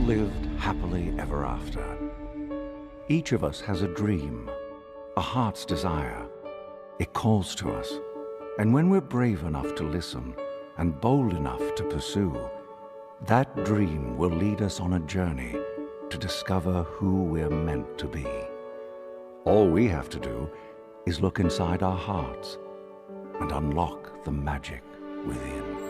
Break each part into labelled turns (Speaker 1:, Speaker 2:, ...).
Speaker 1: lived happily ever after. Each of us has a dream, a heart's desire. It calls to us, and when we're brave enough to listen and bold enough to pursue, that dream will lead us on a journey to discover who we're meant to be. All we have to do is look inside our hearts and unlock the magic within.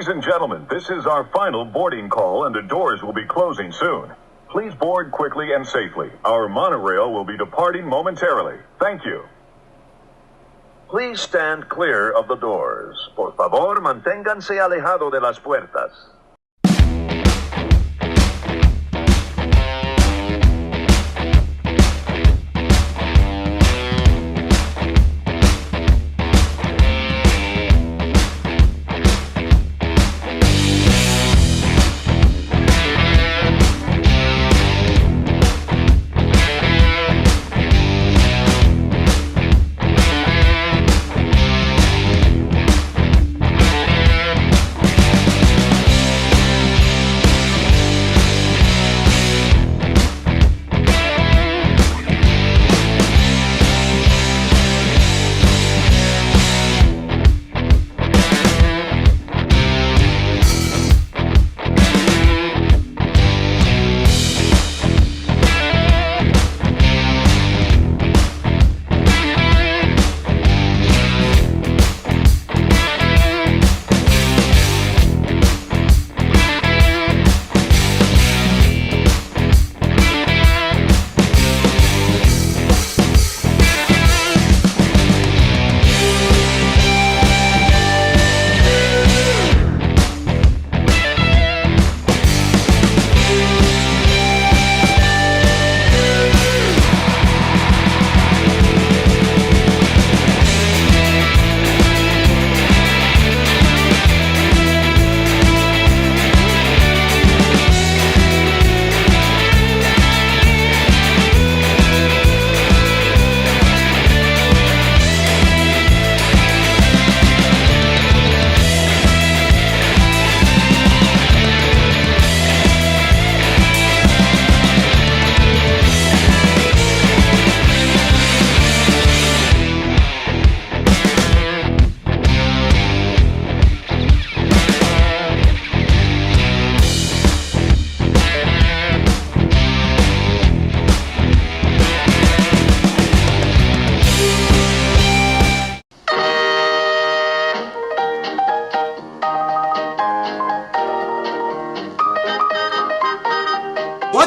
Speaker 2: Ladies and gentlemen, this is our final boarding call and the doors will be closing soon. Please board quickly and safely. Our monorail will be departing momentarily. Thank you.
Speaker 3: Please stand clear of the doors. Por favor, manténganse alejado de las puertas.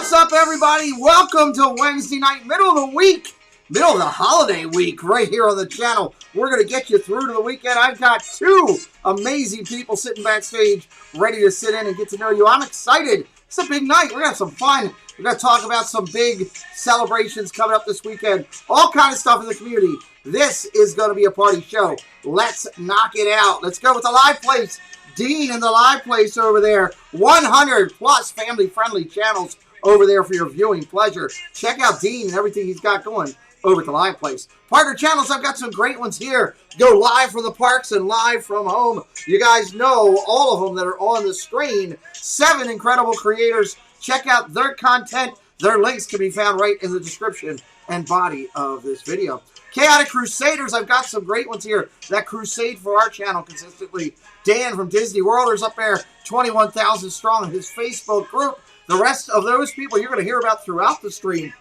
Speaker 4: What's up, everybody? Welcome to Wednesday night, middle of the week, middle of the holiday week, right here on the channel. We're going to get you through to the weekend. I've got two amazing people sitting backstage, ready to sit in and get to know you. I'm excited. It's a big night. We're going to have some fun. We're going to talk about some big celebrations coming up this weekend. All kind of stuff in the community. This is going to be a party show. Let's knock it out. Let's go with the live place. Dean in the live place over there. 100 plus family-friendly channels over there for your viewing pleasure. Check out Dean and everything he's got going over at the live place. Partner channels, I've got some great ones here. Go live from the parks and live from home. You guys know all of them that are on the screen. 7 incredible creators. Check out their content. Their links can be found right in the description and body of this video. Chaotic Crusaders, I've got some great ones here that crusade for our channel consistently. Dan from Disney Worlders up there, 21,000 strong in his Facebook group. The rest of those people you're going to hear about throughout the stream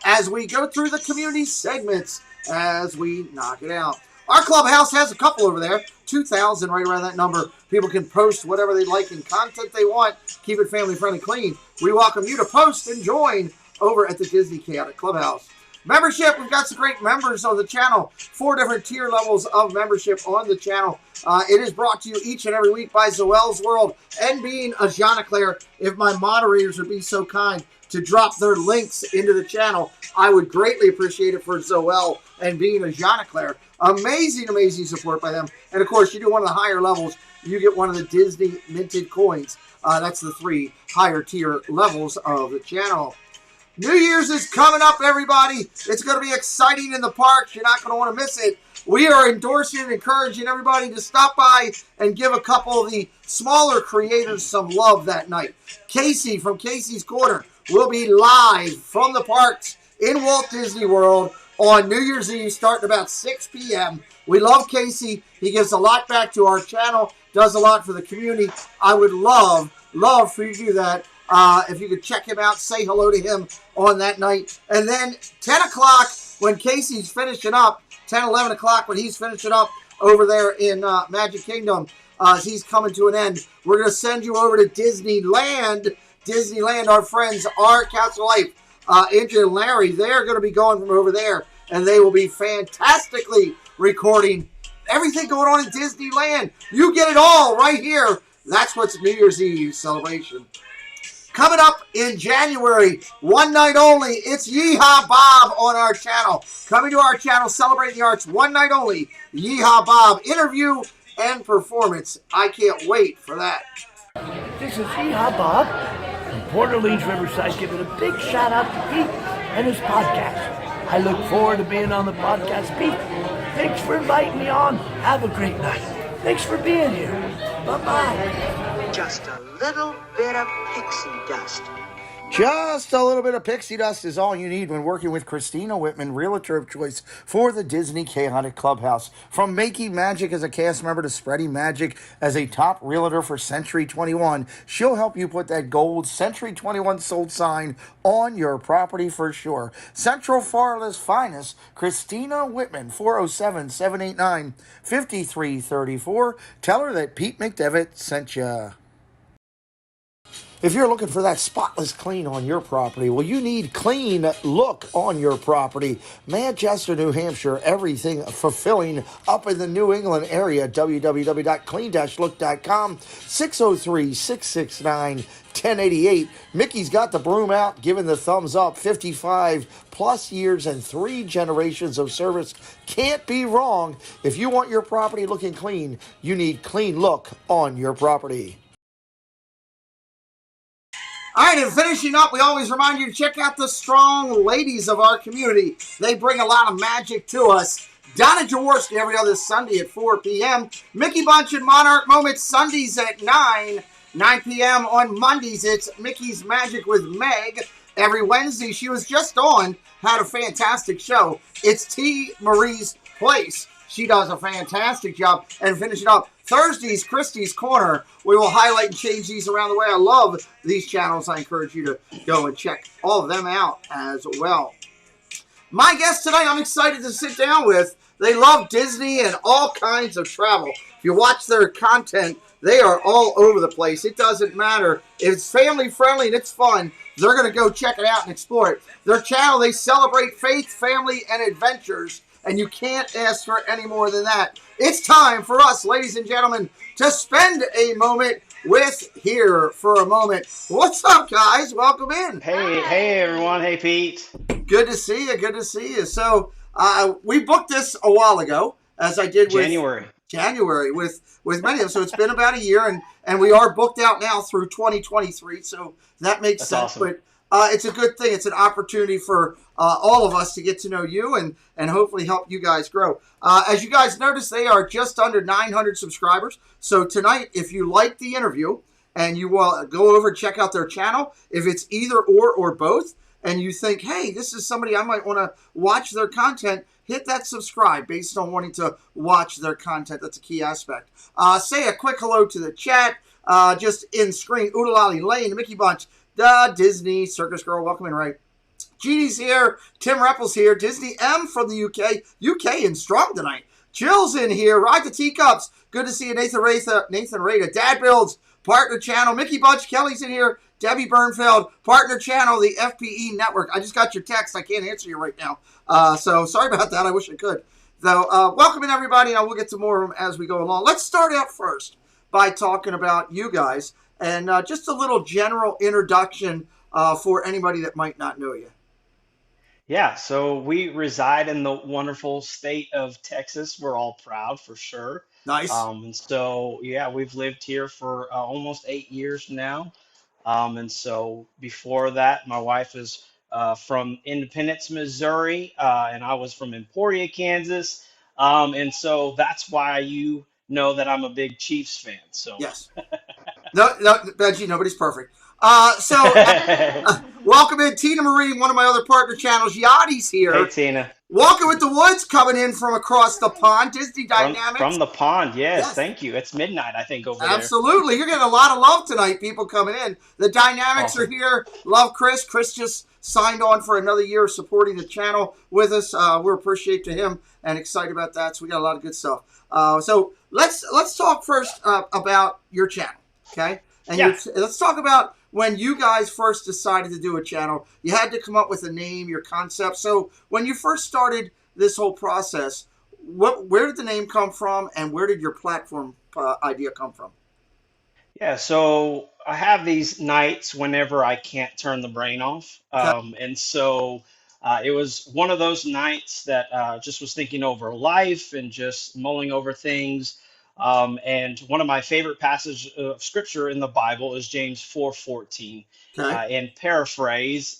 Speaker 4: as we go through the community segments, as we knock it out. Our clubhouse has a couple over there, 2,000 right around that number. People can post whatever they like and content they want. Keep it family-friendly clean. We welcome you to post and join over at the Disney Chaotic Clubhouse. Membership, we've got some great members on the channel. 4 different tier levels of membership on the channel. It is brought to you each and every week by Zoel's World and being a Jean-Claire. If my moderators would be so kind to drop their links into the channel, I would greatly appreciate it for Zoel and being a Jean-Claire. Amazing, amazing support by them. And of course, you do one of the higher levels, you get one of the Disney minted coins. That's the 3 higher tier levels of the channel. New Year's is coming up, everybody. It's going to be exciting in the parks. You're not going to want to miss it. We are endorsing and encouraging everybody to stop by and give a couple of the smaller creators some love that night. Casey from Casey's Corner will be live from the parks in Walt Disney World on New Year's Eve starting about 6 p.m. We love Casey. He gives a lot back to our channel, does a lot for the community. I would love for you to do that. If you could check him out, say hello to him on that night. And then 10 o'clock when Casey's finishing up, 10, 11 o'clock when he's finishing up over there in Magic Kingdom, as he's coming to an end, we're going to send you over to Disneyland. Disneyland, our friends, our Council Life, Andrew and Larry, they're going to be going from over there, and they will be fantastically recording everything going on in Disneyland. You get it all right here. That's what's New Year's Eve celebration. Coming up in January, one night only, it's Yeehaw Bob on our channel. Coming to our channel, celebrating the arts, one night only, Yeehaw Bob interview and performance. I can't wait for that.
Speaker 5: This is Yeehaw Bob from Port Orleans Riverside, giving a big shout out to Pete and his podcast. I look forward to being on the podcast. Pete, thanks for inviting me on. Have a great night. Thanks for being here. Bye-bye.
Speaker 6: Just a little bit of pixie dust.
Speaker 4: Just a little bit of pixie dust is all you need when working with Christina Whitman, realtor of choice for the Disney Chaotic Clubhouse. From making magic as a cast member to spreading magic as a top realtor for Century 21, she'll help you put that gold Century 21 sold sign on your property for sure. Central Florida's finest, Christina Whitman, 407-789-5334. Tell her that Pete McDevitt sent you. If you're looking for that spotless clean on your property, well, you need clean look on your property. Manchester, New Hampshire, everything fulfilling up in the New England area. www.clean-look.com, 603-669-1088. Mickey's got the broom out, giving the thumbs up. 55 plus years and 3 generations of service. Can't be wrong. If you want your property looking clean, you need clean look on your property. All right, and finishing up, we always remind you to check out the strong ladies of our community. They bring a lot of magic to us. Donna Jaworski every other Sunday at 4 p.m. Mickey Bunch and Monarch Moments Sundays at 9 p.m. On Mondays, it's Mickey's Magic with Meg. Every Wednesday, she was just on, had a fantastic show. It's T. Marie's Place. She does a fantastic job. And finishing up, Thursdays, Christie's Corner. We will highlight and change these around the way. I love these channels. I encourage you to go and check all of them out as well. My guest tonight, I'm excited to sit down with They love Disney and all kinds of travel. If you watch their content, they are all over the place. It doesn't matter. If it's family friendly and it's fun, they're going to go check it out and explore it. Their channel, they celebrate faith, family, and adventures, and you can't ask for any more than that. It's time for us, ladies and gentlemen, to spend a moment with Here for a Moment. What's up, guys? Welcome in.
Speaker 7: Hey, everyone. Hey, Pete.
Speaker 4: Good to see you. Good to see you. So we booked this a while ago, as I did with January with many of them. So it's been about a year, and we are booked out now through 2023. So that makes sense.
Speaker 7: Awesome.
Speaker 4: But it's a good thing. It's an opportunity for all of us to get to know you and hopefully help you guys grow. As you guys notice, they are just under 900 subscribers. So tonight, if you like the interview and you will go over and check out their channel, if it's either or both, and you think, hey, this is somebody I might want to watch their content, hit that subscribe based on wanting to watch their content. That's a key aspect. Say a quick hello to the chat. Just in screen, Oodalali Lane, the Mickey Bunch, the Disney Circus Girl, welcome in, right? Jeannie's here, Tim Reppel's here, Disney M from the UK in strong tonight. Chill's in here, Ride the Teacups, good to see you, Nathan Rada, Dad Builds, partner channel, Mickey Bunch, Kelly's in here, Debbie Bernfeld, partner channel, the FPE Network. I just got your text, I can't answer you right now, so sorry about that, I wish I could. So welcome in everybody, and we'll get to more of them as we go along. Let's start out first by talking about you guys, and just a little general introduction for anybody that might not know you.
Speaker 7: Yeah, so we reside in the wonderful state of Texas. We're all proud for sure.
Speaker 4: Nice.
Speaker 7: And so, yeah, we've lived here for almost 8 years now. And so before that, my wife is from Independence, Missouri, and I was from Emporia, Kansas. And so that's why you know that I'm a big Chiefs fan. So
Speaker 4: Yes. No, Benji, nobody's perfect. Welcome in, Tina Marie, one of my other partner channels. Yachty's here.
Speaker 7: Hey, Tina.
Speaker 4: Walking with the Woods coming in from across the pond. Disney Dynamics.
Speaker 7: From the pond, yes. Thank you. It's midnight, I think, over there.
Speaker 4: Absolutely. You're getting a lot of love tonight, people coming in. The Dynamics
Speaker 7: Awesome.
Speaker 4: are here. Love Chris. Chris just signed on for another year supporting the channel with us. We're appreciative to him and excited about that. So we got a lot of good stuff. So let's talk first about your channel, okay? And let's talk about when you guys first decided to do a channel. You had to come up with a name, your concept. So when you first started this whole process, where did the name come from, and where did your platform idea come from?
Speaker 7: Yeah, so I have these nights whenever I can't turn the brain off. And so it was one of those nights that just was thinking over life and just mulling over things. And one of my favorite passages of scripture in the Bible is James 4:14.
Speaker 4: Okay.
Speaker 7: And paraphrase,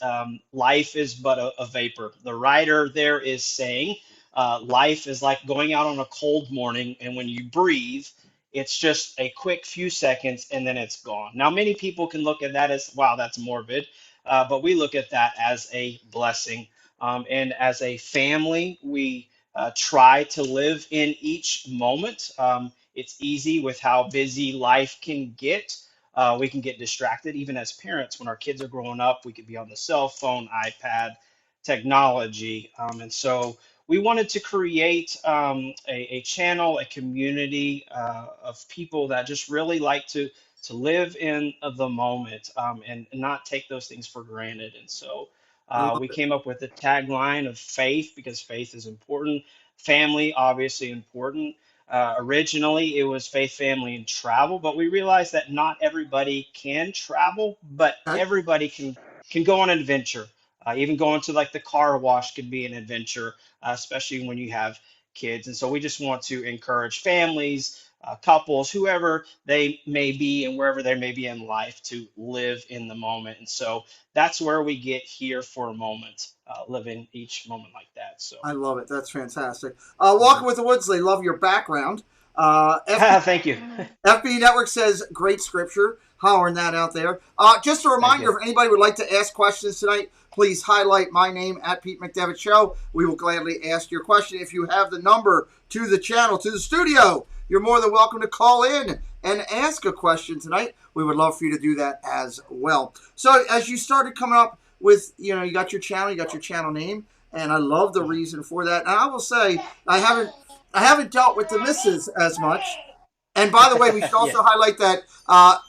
Speaker 7: life is but a vapor. The writer there is saying life is like going out on a cold morning, and when you breathe, it's just a quick few seconds and then it's gone. Now, many people can look at that as, wow, that's morbid, but we look at that as a blessing. And as a family, we try to live in each moment. It's easy with how busy life can get. We can get distracted, even as parents. When our kids are growing up, we could be on the cell phone, iPad, technology. And so we wanted to create a channel, a community of people that just really like to live in the moment and not take those things for granted. And so we came up with a tagline of faith, because faith is important. Family, obviously important. Originally, it was faith, family, and travel, but we realized that not everybody can travel, but everybody can go on an adventure. Even going to like the car wash could be an adventure, especially when you have kids. And so we just want to encourage families, couples, whoever they may be and wherever they may be in life, to live in the moment. And so that's where we get here for a moment, living each moment like that. So
Speaker 4: I love it. That's fantastic. Walking with the Woods, they love your background.
Speaker 7: Thank you.
Speaker 4: FB Network says great scripture. Hollering that out there. Just a reminder, if anybody would like to ask questions tonight, please highlight my name at Pete McDevitt Show. We will gladly ask your question. If you have the number to the channel, to the studio, you're more than welcome to call in and ask a question tonight. We would love for you to do that as well. So as you started coming up with, you got your channel name, and I love the reason for that. And I will say I haven't dealt with the missus as much. And by the way, we should
Speaker 7: Yeah.
Speaker 4: also highlight that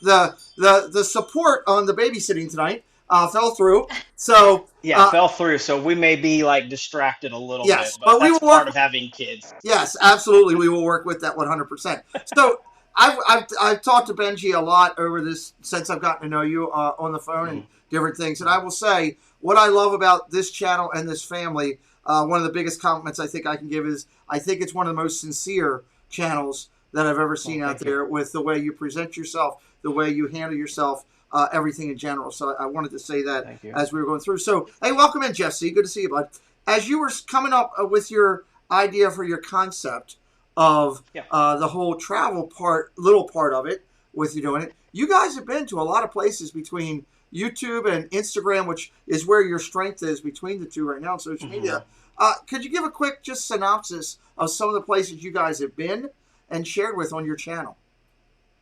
Speaker 4: the support on the babysitting tonight fell through. So
Speaker 7: Yeah, fell through. So we may be like distracted a little
Speaker 4: yes,
Speaker 7: bit, but
Speaker 4: but we
Speaker 7: that's
Speaker 4: will
Speaker 7: part
Speaker 4: work.
Speaker 7: of having kids.
Speaker 4: Yes, absolutely. We will work with that 100%. So I've talked to Benji a lot over this since I've gotten to know you on the phone and different things. And I will say what I love about this channel and this family, one of the biggest compliments I think I can give is I think it's one of the most sincere channels that I've ever seen out there with the way you present yourself, the way you handle yourself, everything in general. So I wanted to say that as we were going through. So, hey, welcome in, Jeff C. Good to see you, bud. As you were coming up with your idea for your concept of the whole travel little part of it, with you doing it, you guys have been to a lot of places between YouTube and Instagram, which is where your strength is between the two right now on social media. Could you give a quick just synopsis of some of the places you guys have been and shared with on your channel?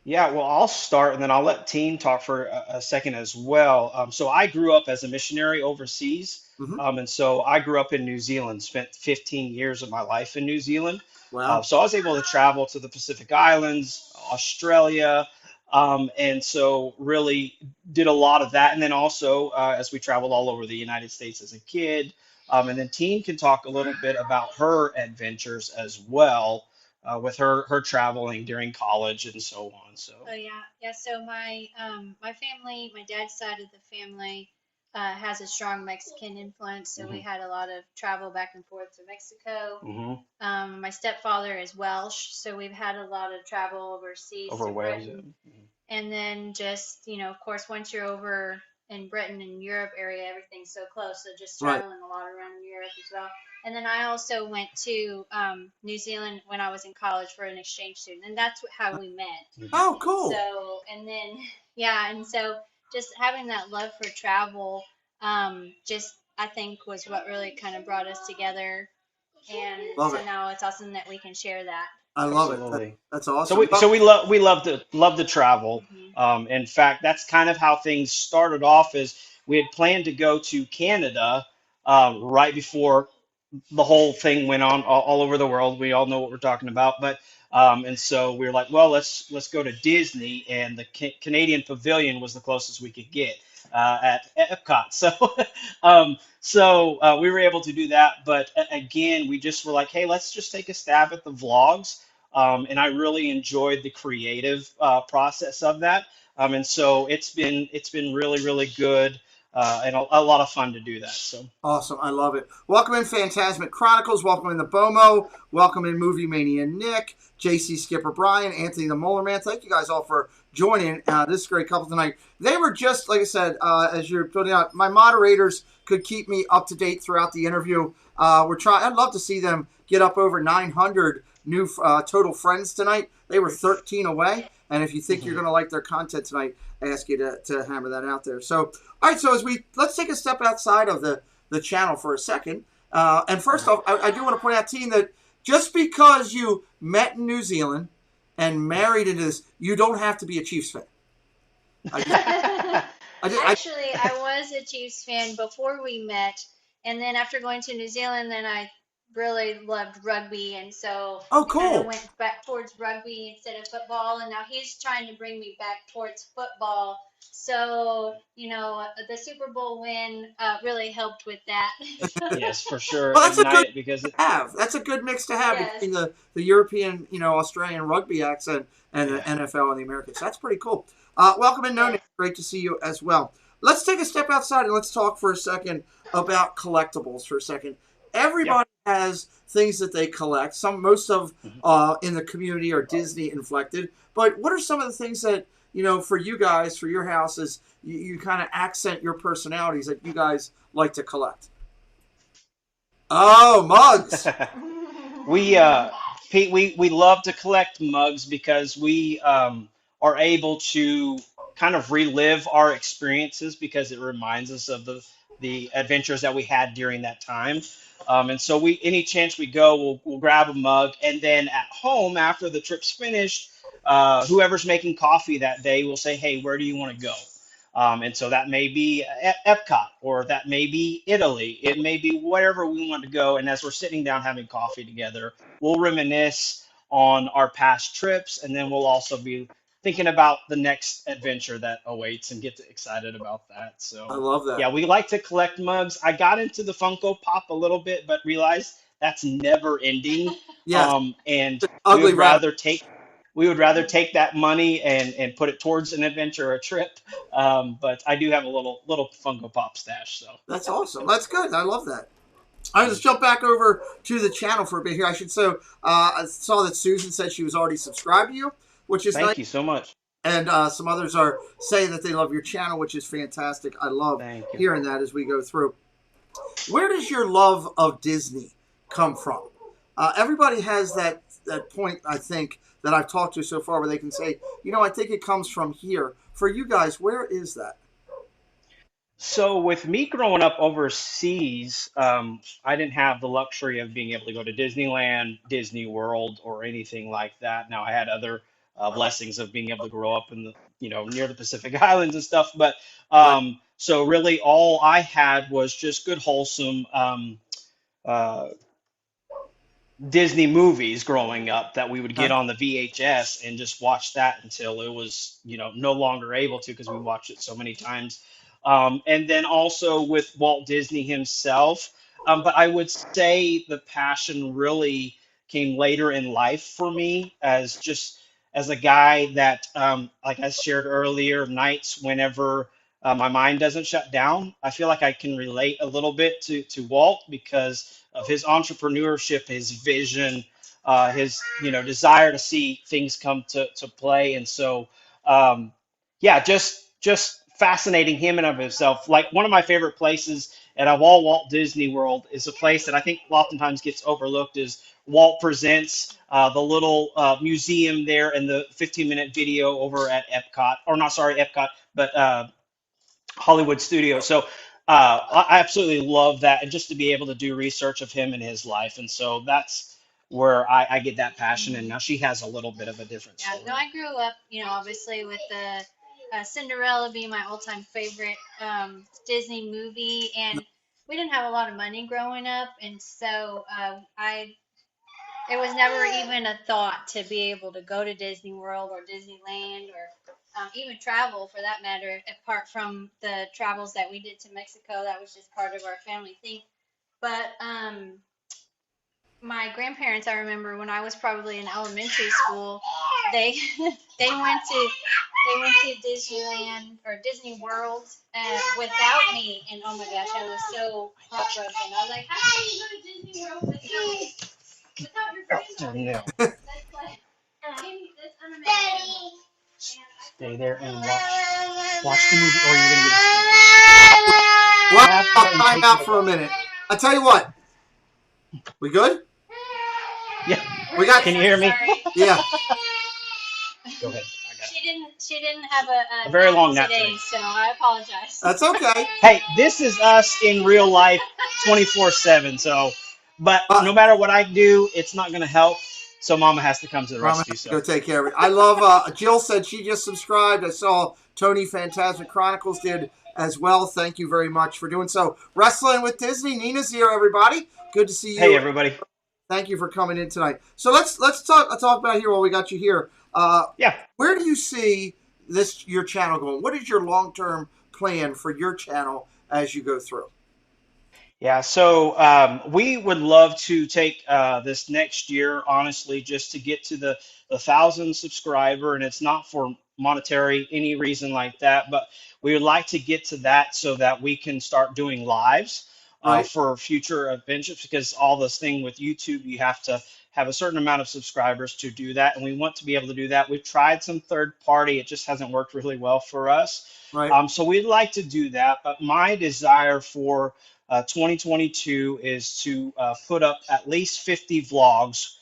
Speaker 7: Yeah, well, I'll start and then I'll let Teen talk for a second as well. So I grew up as a missionary overseas.
Speaker 4: Mm-hmm.
Speaker 7: And so I grew up in New Zealand, spent 15 years of my life in New Zealand.
Speaker 4: Wow.
Speaker 7: So I was able to travel to the Pacific Islands, Australia, and so really did a lot of that. And then also as we traveled all over the United States as a kid. And then Teen can talk a little bit about her adventures as well with her traveling during college and so on. So
Speaker 8: Oh yeah. So my family, my dad's side of the family, has a strong Mexican influence. So we had a lot of travel back and forth to Mexico. My stepfather is Welsh, so we've had a lot of travel overseas
Speaker 7: over
Speaker 8: to
Speaker 7: Wales.
Speaker 8: Britain. And then just, of course, once you're over in Britain and Europe area, everything's so close. So just traveling a lot around Europe as well. And then I also went to New Zealand when I was in college for an exchange student, and that's how we met.
Speaker 4: Oh, cool.
Speaker 8: So, and then, and so just having that love for travel, just I think was what really kind of brought us together. And
Speaker 4: Love it.
Speaker 8: now it's awesome that we can share that.
Speaker 4: I love
Speaker 7: Absolutely.
Speaker 4: it. That's awesome.
Speaker 7: So we love to travel. In fact, that's kind of how things started off. Is we had planned to go to Canada right before the whole thing went on all over the world. We all know what we're talking about, but and so we were like, well, let's go to Disney, and the Canadian Pavilion was the closest we could get at Epcot. So we were able to do that, but again, we just were like, hey, let's just take a stab at the vlogs, and I really enjoyed the creative process of that, and so it's been really good. And a lot of fun to do that. So
Speaker 4: awesome. I love it. Welcome in Phantasmic Chronicles. Welcome in the BOMO. Welcome in Movie Mania Nick, JC Skipper Brian, Anthony the Molar Man. Thank you guys all for joining this great couple tonight. They were just, like I said, as you're putting out, my moderators could keep me up to date throughout the interview. I'd love to see them get up over 900 new total friends tonight. They were 13 away. And if you think you're going to like their content tonight, I ask you to hammer that out there. So, all right, so let's take a step outside of the channel for a second. And first off, I do want to point out, Teen, that just because you met in New Zealand and married into this, you don't have to be a Chiefs fan.
Speaker 8: Actually, I was a Chiefs fan before we met. And then after going to New Zealand, then I really loved rugby, and so
Speaker 4: oh, cool.
Speaker 8: I went back towards rugby instead of football, and now he's trying to bring me back towards football. So, the Super Bowl win really helped with that.
Speaker 7: Yes, for sure.
Speaker 4: Well, that's a good
Speaker 7: because
Speaker 4: that's a good mix to have between the European, Australian rugby accent and the NFL and the Americans. That's pretty cool. Welcome in, Noni. Great to see you as well. Let's take a step outside and let's talk for a second about collectibles for a second. Everybody has things that they collect. Most of in the community are Disney inflected. But what are some of the things that, for you guys, for your houses, you kind of accent your personalities that you guys like to collect? Oh, mugs.
Speaker 7: Pete, we love to collect mugs because we are able to kind of relive our experiences because it reminds us of the adventures that we had during that time. And so any chance we go, we'll grab a mug, and then at home after the trip's finished, whoever's making coffee that day will say, "Hey, where do you want to go?" And so that may be Epcot, or that may be Italy. It may be wherever we want to go. And as we're sitting down having coffee together, we'll reminisce on our past trips, and then we'll also be thinking about the next adventure that awaits and get excited about that.
Speaker 4: I
Speaker 7: So
Speaker 4: love that.
Speaker 7: yeah, we like to collect mugs. I got into the Funko Pop a little bit, but realized that's never ending.
Speaker 4: Yes,
Speaker 7: And we
Speaker 4: ugly
Speaker 7: would
Speaker 4: rabbit.
Speaker 7: rather take that money and put it towards an adventure or a trip. But I do have a little Funko Pop stash. So
Speaker 4: That's awesome. That's good. I love that. I just jump back over to the channel for a bit here. I should say, I saw that Susan said she was already subscribed to you, which is nice.
Speaker 7: thank you so much.
Speaker 4: And some others are saying that they love your channel, which is fantastic. I love
Speaker 7: Thank you.
Speaker 4: hearing that as we go through. Where does your love of Disney come from? Everybody has that point, I think, that I've talked to so far where they can say, I think it comes from here. For you guys, where is that?
Speaker 7: So with me growing up overseas, I didn't have the luxury of being able to go to Disneyland, Disney World, or anything like that. Now I had other blessings of being able to grow up in the, near the Pacific Islands and stuff. But
Speaker 4: Right.
Speaker 7: so really all I had was just good, wholesome uh, Disney movies growing up that we would get
Speaker 4: Okay.
Speaker 7: on the VHS and just watch that until it was, no longer able to, because we watched it so many times. And then also with Walt Disney himself. But I would say the passion really came later in life for me, as a guy that, like I shared earlier, nights whenever my mind doesn't shut down, I feel like I can relate a little bit to Walt because of his entrepreneurship, his vision, his desire to see things come to play. And so yeah, just fascinating him and of himself. Like one of my favorite places out of all Walt Disney World is a place that I think oftentimes gets overlooked is Walt Presents, the little museum there, and the 15-minute video over at Epcot, or not, sorry, Epcot, but Hollywood Studios. So I absolutely love that, and just to be able to do research of him and his life, and so that's where I get that passion. And now she has a little bit of a different
Speaker 8: Yeah,
Speaker 7: story.
Speaker 8: no, I grew up, obviously with the Cinderella being my all-time favorite Disney movie, and we didn't have a lot of money growing up, and so it was never even a thought to be able to go to Disney World or Disneyland or even travel for that matter, apart from the travels that we did to Mexico. That was just part of our family thing. But my grandparents, I remember when I was probably in elementary school, they they went to Disneyland or Disney World without me, and oh my gosh, I was so heartbroken. I was like, how can you go to Disney World without your friends?
Speaker 7: Oh, no.
Speaker 8: That's like, that's unimaginable.
Speaker 7: Stay there and watch the movie, or you're gonna get
Speaker 4: Well,
Speaker 7: have
Speaker 4: I'll
Speaker 7: and
Speaker 4: time
Speaker 7: take
Speaker 4: out
Speaker 7: it
Speaker 4: for a
Speaker 7: away.
Speaker 4: minute. I'll tell you what. We good?
Speaker 7: Yeah,
Speaker 4: We got.
Speaker 7: can you hear me?
Speaker 8: Sorry.
Speaker 4: Yeah.
Speaker 7: Go ahead. I got it.
Speaker 8: She didn't have a
Speaker 7: A very
Speaker 8: nap
Speaker 7: long nap
Speaker 8: today,
Speaker 7: today.
Speaker 8: so I apologize.
Speaker 4: That's okay.
Speaker 7: Hey, this is us in real life, 24/7. So, but no matter what I do, it's not gonna help. So Mama has to come to the
Speaker 4: Mama
Speaker 7: rescue.
Speaker 4: has to
Speaker 7: So
Speaker 4: go take care of it. I love. Jill said she just subscribed. I saw Tony Phantasmic Chronicles did as well. Thank you very much for doing so. Wrestling with Disney. Nina's here, everybody. Good to see you.
Speaker 7: hey, everybody.
Speaker 4: Thank you for coming in tonight. So let's talk about here while we got you here.
Speaker 7: Yeah.
Speaker 4: Where do you see your channel going? What is your long-term plan for your channel as you go through?
Speaker 7: Yeah, so we would love to take this next year, honestly, just to get to the 1,000 subscriber, and it's not for monetary any reason like that, but we would like to get to that so that we can start doing lives
Speaker 4: Right.
Speaker 7: for future adventures. Because all this thing with YouTube, you have to have a certain amount of subscribers to do that, and we want to be able to do that. We've tried some third party; it just hasn't worked really well for us.
Speaker 4: Right.
Speaker 7: So we'd like to do that, but my desire for 2022 is to put up at least 50 vlogs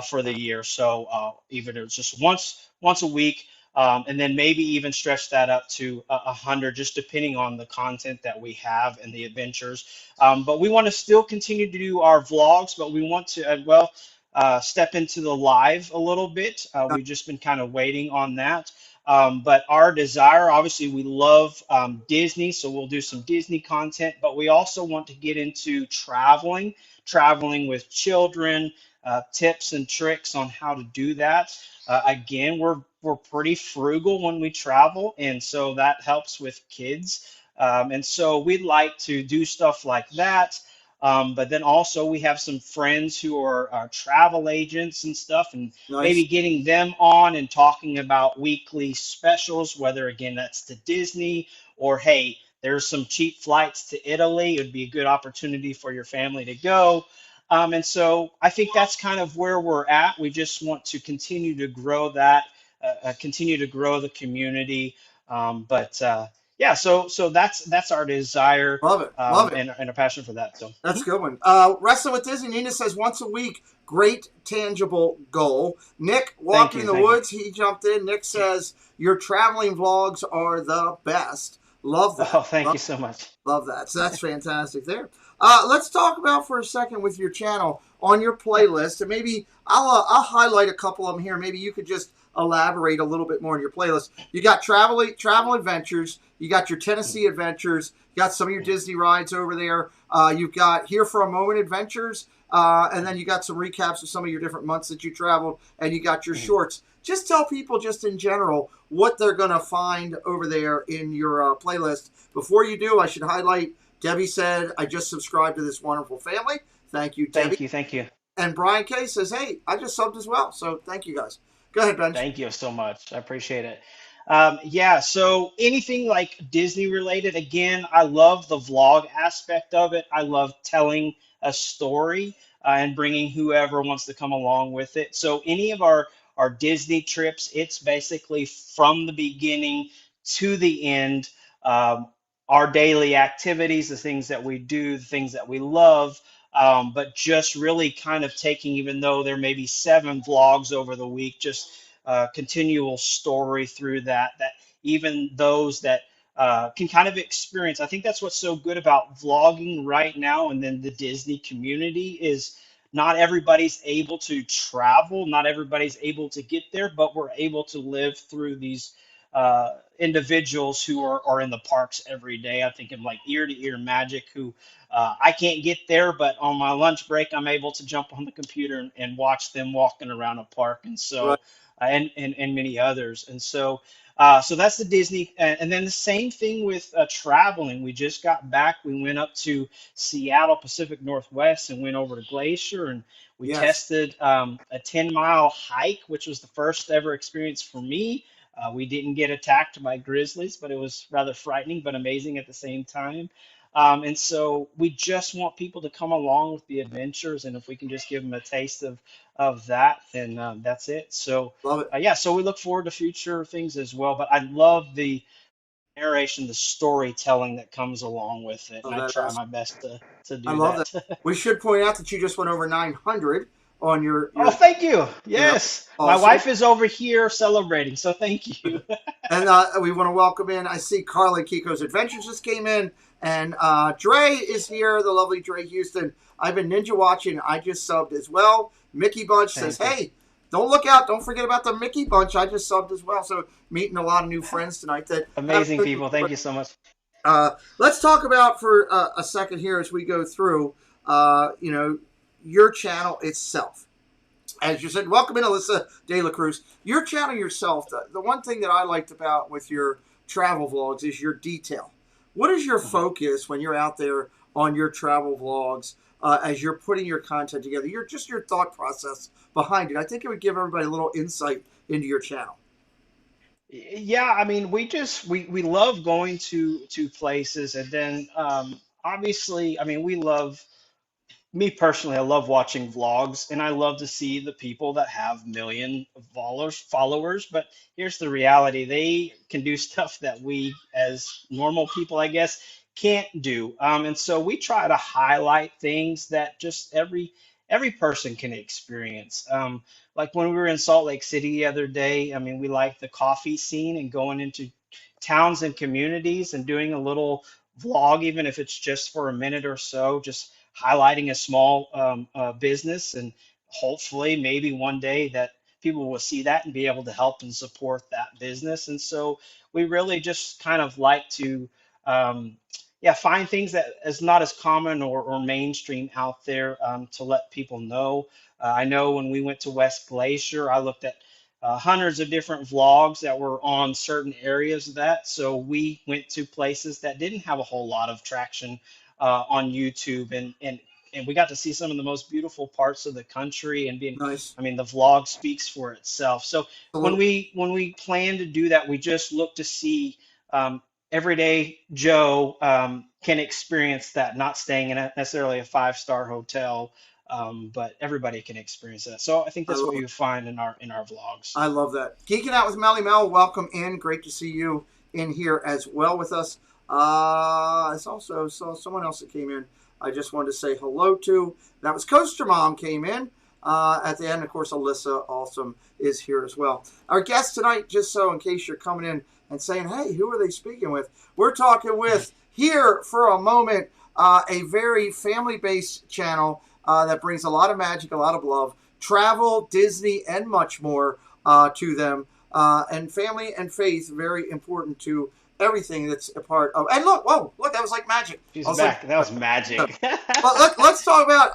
Speaker 7: for the year. So even if it's just once a week, and then maybe even stretch that up to 100, just depending on the content that we have and the adventures. But we want to still continue to do our vlogs, but we want to as well step into the live a little bit. We've just been kind of waiting on that. But our desire, obviously, we love Disney, so we'll do some Disney content, but we also want to get into traveling with children, tips and tricks on how to do that. Again, we're pretty frugal when we travel, and so that helps with kids. And so we'd like to do stuff like that. But then also we have some friends who are travel agents and stuff, and
Speaker 4: Nice.
Speaker 7: maybe getting them on and talking about weekly specials, whether again that's to Disney or hey, there's some cheap flights to Italy. It would be a good opportunity for your family to go. And so I think that's kind of where we're at. We just want to continue to grow that, continue to grow the community. But yeah, so that's our desire
Speaker 4: Love it. Love it.
Speaker 7: and a passion for that. So
Speaker 4: That's a good one. Wrestling with Disney. Nina says once a week, great tangible goal. Nick, walking in the
Speaker 7: thank you.
Speaker 4: woods, he jumped in. Nick says your traveling vlogs are the best. Love that.
Speaker 7: Oh, thank you so much.
Speaker 4: Love that. So that's fantastic there. Let's talk about for a second with your channel on your playlist, and maybe I'll highlight a couple of them here. Maybe you could just elaborate a little bit more on your playlist. You got travel adventures. You got your Tennessee adventures. You got some of your Disney rides over there. You've got Here for a Moment adventures, and then you got some recaps of some of your different months that you traveled, and you got your shorts. Just tell people, just in general, what they're going to find over there in your playlist. Before you do, I should highlight, Debbie said, I just subscribed to this wonderful family. Thank you, Debbie.
Speaker 7: Thank you.
Speaker 4: And Brian K says, hey, I just subbed as well. So thank you, guys. Go ahead, Ben.
Speaker 7: Thank you so much. I appreciate it. Yeah, so anything like Disney related, again, I love the vlog aspect of it. I love telling a story and bringing whoever wants to come along with it. So any of our Disney trips, it's basically from the beginning to the end. Um, our daily activities, the things that we do, the things that we love, but just really kind of taking, even though there may be 7 vlogs over the week, just continual story through that even those that can kind of experience. I think that's what's so good about vlogging right now, and then the Disney community is not everybody's able to travel, not everybody's able to get there, but we're able to live through these individuals who are in the parks every day. I think of like Ear to Ear Magic, who I can't get there, but on my lunch break, I'm able to jump on the computer and watch them walking around a park. And so,
Speaker 4: Right.
Speaker 7: and many others. And so, so that's the Disney. And then the same thing with traveling. We just got back. We went up to Seattle, Pacific Northwest, and went over to Glacier, and we
Speaker 4: Yes.
Speaker 7: tested a 10-mile hike, which was the first ever experience for me. We didn't get attacked by grizzlies, but it was rather frightening, but amazing at the same time. And so we just want people to come along with the adventures, and if we can just give them a taste of that, then that's it. So
Speaker 4: Love it.
Speaker 7: yeah, so we look forward to future things as well. But I love the narration, the storytelling that comes along with it,
Speaker 4: Oh,
Speaker 7: and I
Speaker 4: that
Speaker 7: try
Speaker 4: is-
Speaker 7: my best to
Speaker 4: I
Speaker 7: do
Speaker 4: love that.
Speaker 7: that.
Speaker 4: We should point out that you just went over 900 on your
Speaker 7: Oh, thank you.
Speaker 4: Yeah.
Speaker 7: Yes, my
Speaker 4: Awesome.
Speaker 7: wife is over here celebrating, so thank you.
Speaker 4: And we want to welcome in, I see Carly Kiko's Adventures just came in, and Dre is here, the lovely Dre Houston. I've been ninja watching. I just subbed as well. Mickey Bunch says,
Speaker 7: Thank you.
Speaker 4: hey, don't look out. Don't forget about the Mickey Bunch. I just subbed as well. So meeting a lot of new friends tonight. That
Speaker 7: Amazing people. Thank you so much.
Speaker 4: Let's talk about for a second here as we go through, your channel itself. As you said, welcome in, Alyssa De La Cruz. Your channel yourself, the one thing that I liked about with your travel vlogs is your detail. What is your focus when you're out there on your travel vlogs as you're putting your content together? Your thought process behind it. I think it would give everybody a little insight into your channel.
Speaker 7: Yeah, I mean, we love going to places, and then obviously, I mean, we love me personally, I love watching vlogs, and I love to see the people that have million followers. But here's the reality: they can do stuff that we, as normal people, I guess, can't do. And so we try to highlight things that just every person can experience. Like when we were in Salt Lake City the other day, I mean, we like the coffee scene and going into towns and communities and doing a little vlog, even if it's just for a minute or so, just highlighting a small business, and hopefully maybe one day that people will see that and be able to help and support that business. And so we really just kind of like to, um, yeah, find things that is not as common or mainstream out there, to let people know. I know when we went to West Glacier, I looked at hundreds of different vlogs that were on certain areas of that. So we went to places that didn't have a whole lot of traction on YouTube, and we got to see some of the most beautiful parts of the country. And being,
Speaker 4: Nice.
Speaker 7: I mean, the vlog speaks for itself. So when
Speaker 4: Absolutely.
Speaker 7: we plan to do that, we just look to see, everyday Joe can experience that, not staying in necessarily a five-star hotel, but everybody can experience that. So I think
Speaker 4: I
Speaker 7: that's what
Speaker 4: love
Speaker 7: you find in our vlogs.
Speaker 4: I love that. Geeking Out with Melly Mel, welcome in. Great to see you in here as well with us. I also saw someone else that came in. I just wanted to say hello to. That was Coaster Mom came in at the end. Of course, Alyssa Awesome is here as well. Our guest tonight, just so in case you're coming in and saying, hey, who are they speaking with? We're talking with, here for a moment, a very family-based channel that brings a lot of magic, a lot of love, travel, Disney, and much more to them. And family and faith, very important to everything that's a part of. And look, whoa, look, that was like magic.
Speaker 7: She's
Speaker 4: I was
Speaker 7: back.
Speaker 4: like,
Speaker 7: That was magic.
Speaker 4: but let's talk about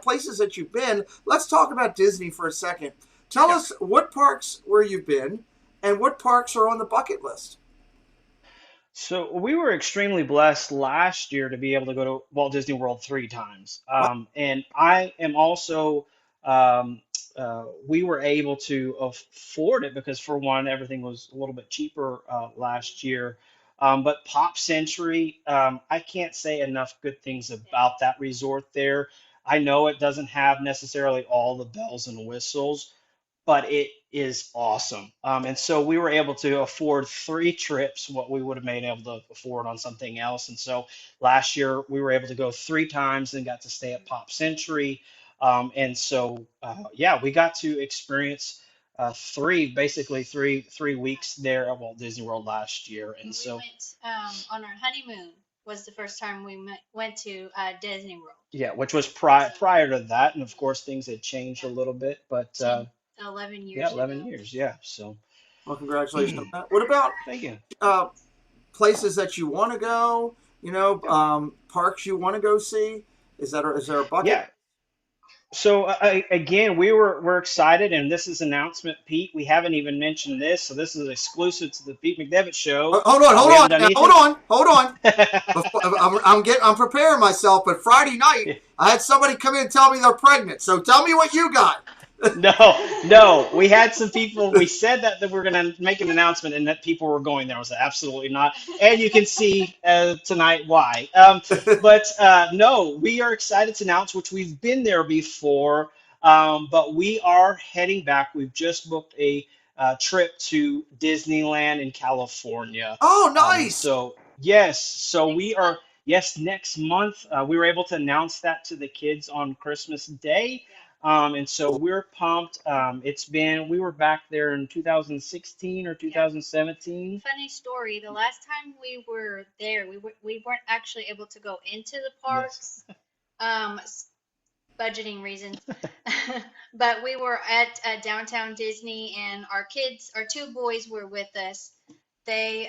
Speaker 4: places that you've been. Let's talk about Disney for a second. Tell us what parks where you've been and what parks are on the bucket list.
Speaker 7: So we were extremely blessed last year to be able to go to Walt Disney World 3 times. And I am also, um, we were able to afford it because, for one, everything was a little bit cheaper last year. But Pop Century, I can't say enough good things about that resort there. I know it doesn't have necessarily all the bells and whistles, but it is awesome. And so we were able to afford 3 trips, what we would have been able to afford on something else. And so last year we were able to go 3 times and got to stay at Pop Century. And so, yeah, we got to experience basically three weeks there at Walt Disney World last year. And
Speaker 8: We
Speaker 7: so,
Speaker 8: went on our honeymoon. Was the first time we went to Disney World.
Speaker 7: yeah, which was
Speaker 8: So
Speaker 7: prior to that. And of course, things had changed a
Speaker 8: yeah,
Speaker 7: little bit, but
Speaker 8: 10, 11
Speaker 7: yeah,
Speaker 8: years
Speaker 7: 11
Speaker 8: ago.
Speaker 7: years. Yeah. So
Speaker 4: Well, congratulations on that. What about
Speaker 7: thank you.
Speaker 4: uh, places that you want to go? Parks you want to go see? Is there a bucket?
Speaker 7: Yeah. So again, we're excited, and this is announcement, Pete. We haven't even mentioned this, so this is exclusive to the Pete McDevitt show.
Speaker 4: Hold on,
Speaker 7: We haven't done
Speaker 4: now,
Speaker 7: anything.
Speaker 4: hold on. I'm preparing myself, but Friday night I had somebody come in and tell me they're pregnant. So tell me what you got.
Speaker 7: No. We had some people. We said that we're going to make an announcement, and that people were going there. I was like, absolutely not. And you can see tonight why. But no, we are excited to announce, which we've been there before, but we are heading back. We've just booked a trip to Disneyland in California.
Speaker 4: Oh,
Speaker 7: And
Speaker 4: nice.
Speaker 7: so, yes, so
Speaker 8: Next
Speaker 7: we
Speaker 8: month.
Speaker 7: are, yes, next month. We were able to announce that to the kids on Christmas Day.
Speaker 8: Yeah.
Speaker 7: And so we're pumped. We were back there in 2016 or
Speaker 8: Yeah.
Speaker 7: 2017.
Speaker 8: Funny story. The last time we were there, we weren't actually able to go into the
Speaker 7: Yes.
Speaker 8: parks, um, budgeting reasons. But we were at downtown Disney, and our 2 boys were with us. We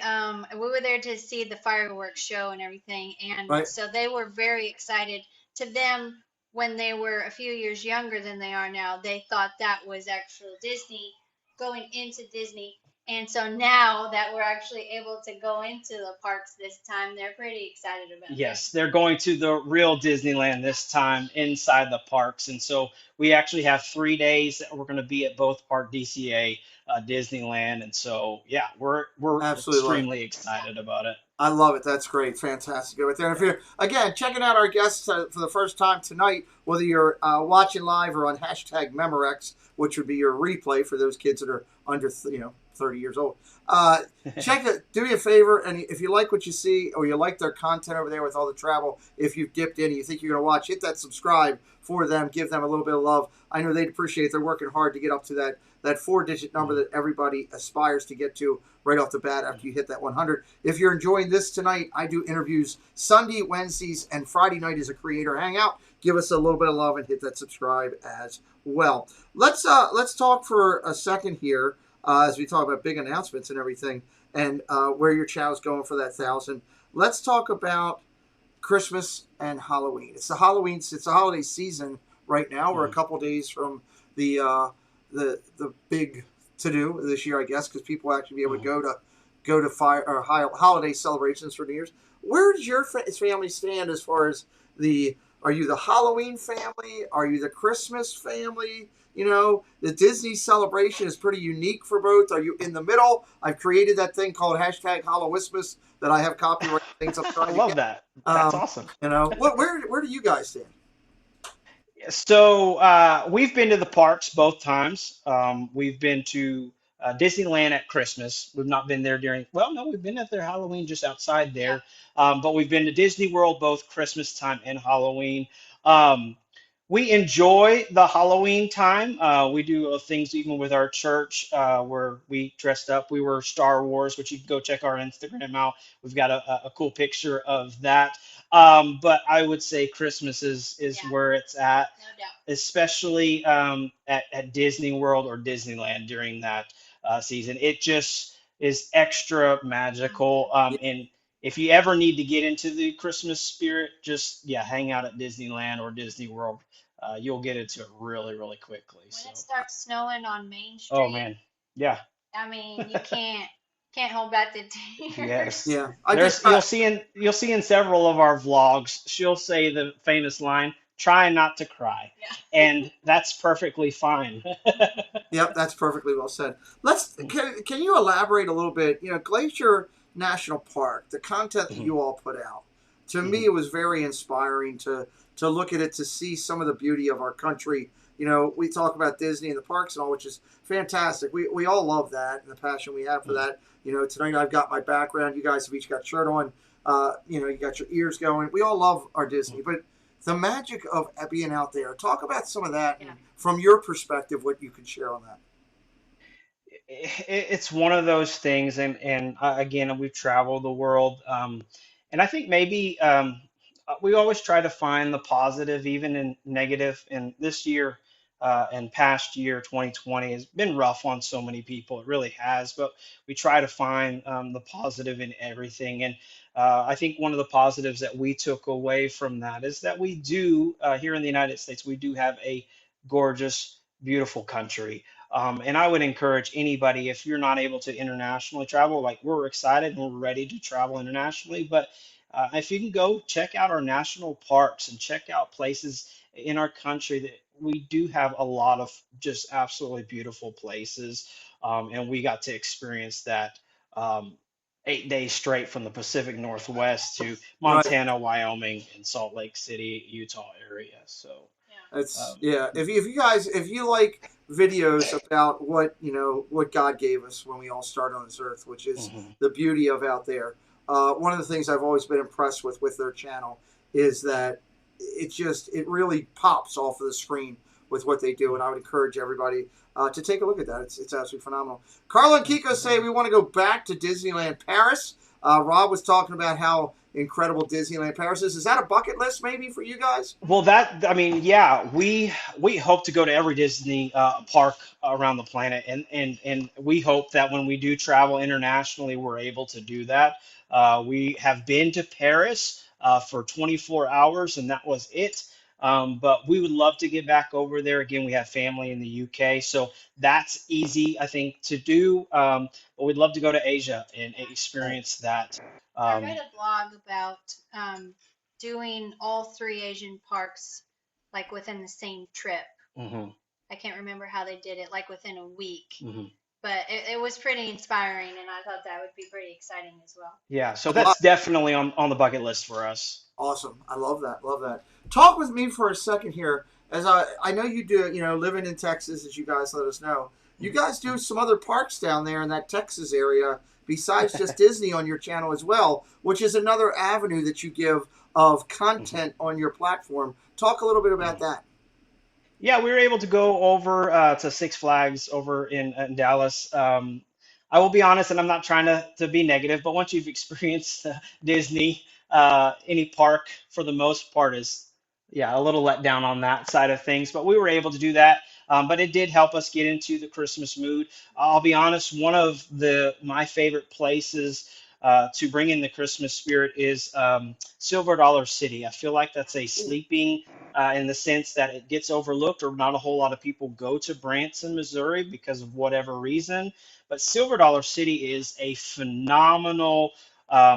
Speaker 8: were there to see the fireworks show and everything, and
Speaker 4: Right.
Speaker 8: so they were very excited. To them, when they were a few years younger than they are now, they thought that was actual Disney, going into Disney. And so now that we're actually able to go into the parks this time, they're pretty excited about it.
Speaker 7: Yes, they're going to the real Disneyland this time inside the parks. And so we actually have 3 days that we're going to be at both Park DCA, Disneyland. And so, yeah, we're
Speaker 4: Absolutely love it.
Speaker 7: extremely excited about it.
Speaker 4: I love it. That's great. Fantastic. Right there. And if you're, again, checking out our guests for the first time tonight, whether you're watching live or on hashtag Memorex, which would be your replay for those kids that are under 30 years old, check it. Do me a favor, and if you like what you see or you like their content over there with all the travel, if you've dipped in and you think you're going to watch, hit that subscribe for them. Give them a little bit of love. I know they'd appreciate it. They're working hard to get up to that 4-digit number that everybody aspires to get to right off the bat after you hit that 100. If you're enjoying this tonight, I do interviews Sunday, Wednesdays, and Friday night as a creator hangout. give us a little bit of love and hit that subscribe as well. Let's talk for a second here as we talk about big announcements and everything, and where your channel's going for that 1,000. Let's talk about Christmas and Halloween. It's the holiday season right now. We're a couple days from the big to do this year, I guess, because people actually be able to go to holiday celebrations for New Year's. Where does your family stand as far as are you the Halloween family? Are you the Christmas family? You know, the Disney celebration is pretty unique for both. Are you in the middle? I've created that thing called #HalloWismus that I have copyright things I'm trying
Speaker 7: I
Speaker 4: to
Speaker 7: love
Speaker 4: get.
Speaker 7: that. That's awesome.
Speaker 4: You know, where do you guys stand?
Speaker 7: So we've been to the parks both times. We've been to Disneyland at Christmas. We've not been there well, no, we've been at their Halloween just outside
Speaker 8: Yeah.
Speaker 7: there. But we've been to Disney World both Christmas time and Halloween. Um, we enjoy the Halloween time. We do things even with our church where we dressed up. We were Star Wars, which you can go check our Instagram out. We've got a cool picture of that. But I would say Christmas is
Speaker 8: Yeah.
Speaker 7: where it's at,
Speaker 8: No doubt.
Speaker 7: especially at Disney World or Disneyland during that season. It just is extra magical. And if you ever need to get into the Christmas spirit, just hang out at Disneyland or Disney World. You'll get into it really, really quickly.
Speaker 8: When
Speaker 7: So,
Speaker 8: it starts snowing on Main
Speaker 7: oh
Speaker 8: Street,
Speaker 7: man, yeah,
Speaker 8: I mean, you can't hold back the tears.
Speaker 7: yes.
Speaker 4: Yeah, I
Speaker 7: There's
Speaker 4: just
Speaker 7: you'll see in several of our vlogs, she'll say the famous line, "Try not to cry,"
Speaker 8: Yeah.
Speaker 7: and that's perfectly fine.
Speaker 4: Yep, that's perfectly well said. Can you elaborate a little bit? You know, Glacier National Park, the content that
Speaker 7: Mhm,
Speaker 4: you all put out, to me,
Speaker 7: mhm,
Speaker 4: it was very inspiring to look at it, to see some of the beauty of our country. You know, we talk about Disney and the parks and all, which is fantastic. We all love that and the passion we have for
Speaker 7: mhm,
Speaker 4: that. You know, tonight I've got my background. You guys have each got shirt on. You know, you got your ears going. We all love our Disney,
Speaker 7: mhm.
Speaker 4: but the magic of being out there. Talk about some of that,
Speaker 8: Yeah.
Speaker 4: and from your perspective, what you could share on that.
Speaker 7: It's one of those things, and again, we've traveled the world, and I think maybe we always try to find the positive, even in negative. And this year and past year, 2020, has been rough on so many people. It really has, but we try to find the positive in everything. And I think one of the positives that we took away from that is that we do here in the United States, we do have a gorgeous, beautiful country. And I would encourage anybody, if you're not able to internationally travel, like we're excited and we're ready to travel internationally, but if you can go check out our national parks and check out places in our country that we do have a lot of just absolutely beautiful places. And we got to experience that 8 days straight from the Pacific Northwest to
Speaker 4: Right.
Speaker 7: Montana, Wyoming, and Salt Lake City, Utah area. So,
Speaker 4: It's
Speaker 7: um,
Speaker 4: yeah. If you guys if you like videos about what God gave us when we all started on this earth, which is
Speaker 7: mhm,
Speaker 4: the beauty of out there. One of the things I've always been impressed with their channel is that it really pops off of the screen with what they do, and I would encourage everybody to take a look at that. It's absolutely phenomenal. Carla and Kiko say we want to go back to Disneyland Paris. Rob was talking about how incredible Disneyland Paris is. Is that a bucket list maybe for you guys?
Speaker 7: Well, I mean, yeah, we hope to go to every Disney park around the planet, and we hope that when we do travel internationally, we're able to do that. We have been to Paris for 24 hours, and that was it. But we would love to get back over there again. We have family in the UK, so that's easy, I think, to do. But we'd love to go to Asia and experience that.
Speaker 8: I read
Speaker 7: Um,
Speaker 8: a blog about doing all three Asian parks like within the same trip.
Speaker 7: mhm,
Speaker 8: I can't remember how they did it, like within a week.
Speaker 7: mhm.
Speaker 8: But it was pretty inspiring, and I thought that would be pretty exciting as well.
Speaker 7: Yeah, so
Speaker 4: Oh,
Speaker 7: that's definitely on the bucket list for us.
Speaker 4: awesome. I love that. Love that. Talk with me for a second here. As I know you do, living in Texas, as you guys let us know. You guys do some other parks down there in that Texas area besides just Disney on your channel as well, which is another avenue that you give of
Speaker 7: Mhm,
Speaker 4: content on your platform. Talk a little bit about
Speaker 7: mhm.
Speaker 4: that.
Speaker 7: Yeah, we were able to go over to Six Flags over in Dallas. I will be honest, and I'm not trying to be negative, but once you've experienced Disney, any park for the most part is yeah, a little let down on that side of things, but we were able to do that. But it did help us get into the Christmas mood. I'll be honest, one of the my favorite places to bring in the Christmas spirit is Silver Dollar City. I feel like that's a sleeping in the sense that it gets overlooked, or not a whole lot of people go to Branson, Missouri because of whatever reason. But Silver Dollar City is a phenomenal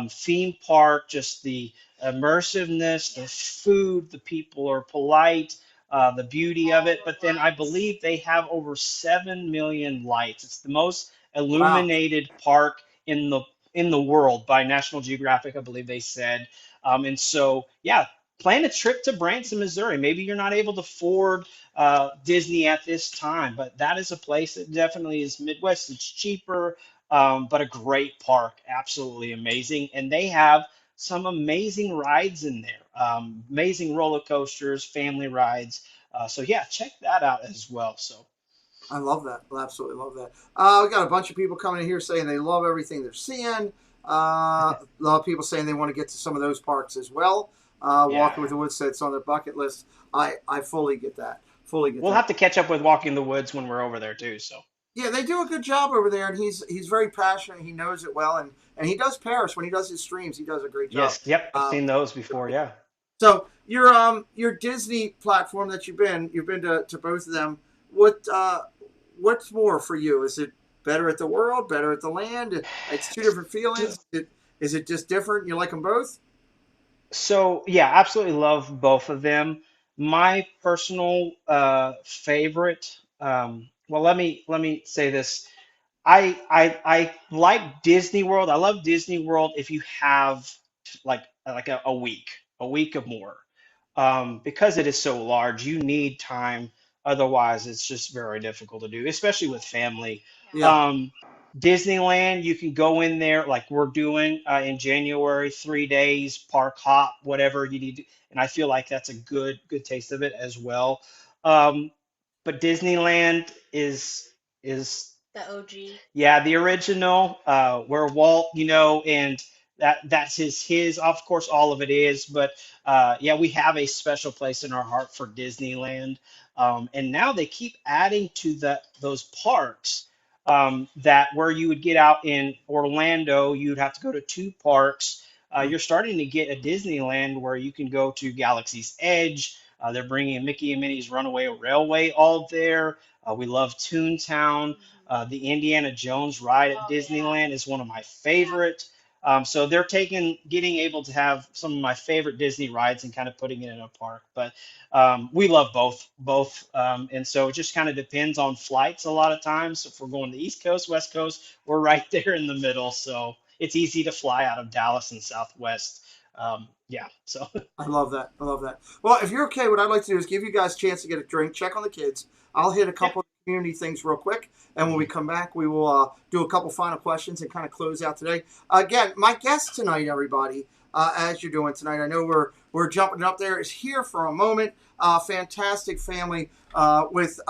Speaker 7: theme park, just the immersiveness, the food, the people are polite, the beauty of it. But then I believe they have over 7 million lights. It's the most
Speaker 4: Wow.
Speaker 7: illuminated park in the world by National Geographic, I believe they said. And so, yeah, plan a trip to Branson, Missouri. Maybe you're not able to afford Disney at this time, but that is a place that definitely is Midwest. It's cheaper, but a great park, absolutely amazing. And they have some amazing rides in there, amazing roller coasters, family rides. So yeah, check that out as well. So
Speaker 4: I love that. I absolutely love that. We got a bunch of people coming in here saying they love everything they're seeing. A lot of people saying they want to get to some of those parks as well.
Speaker 7: yeah,
Speaker 4: Walking with the Woods said it's on their bucket list. I fully get that. Fully get
Speaker 7: we'll
Speaker 4: that.
Speaker 7: have to catch up with Walking in the Woods when we're over there too. So
Speaker 4: Yeah, they do a good job over there, and he's very passionate. He knows it well, and he does Paris when he does his streams. He does a great job.
Speaker 7: yes, yep, I've
Speaker 4: Um,
Speaker 7: seen those before. Yeah.
Speaker 4: so your Disney platform that you've been to both of them. What's more for you? Is it better at the world, better at the land? It's two different feelings. Is it just different? You like them both?
Speaker 7: So yeah, absolutely love both of them. My personal favorite. Well, let me say this. I like Disney World. I love Disney World if you have like a week or more, because it is so large. You need time. Otherwise, it's just very difficult to do, especially with family.
Speaker 4: Yeah.
Speaker 7: Um, Disneyland, you can go in there like we're doing in January, 3 days, park hop, whatever you need to, and I feel like that's a good taste of it as well. Um, but Disneyland is
Speaker 8: The OG.
Speaker 7: yeah, the original, where Walt, and that's his. Of course, all of it is, but yeah, we have a special place in our heart for Disneyland, and now they keep adding to those parks. That where you would get out in Orlando, you'd have to go to two parks. You're starting to get a Disneyland where you can go to Galaxy's Edge. They're bringing Mickey and Minnie's Runaway Railway all there. We love Toontown. The Indiana Jones ride at Disneyland is one of my favorite. So they're getting able to have some of my favorite Disney rides and kind of putting it in a park. But we love both, and so it just kind of depends on flights a lot of times. If we're going to the East Coast, West Coast, we're right there in the middle, so it's easy to fly out of Dallas and Southwest. Yeah, so
Speaker 4: I love that. I love that. Well, if you're okay, what I'd like to do is give you guys a chance to get a drink, check on the kids. I'll hit a
Speaker 7: yeah,
Speaker 4: couple of community things real quick, and when we come back, we will do a couple final questions and kind of close out today. Again, my guest tonight, everybody, as you're doing tonight, I know we're jumping up there, is here for a moment. Fantastic family with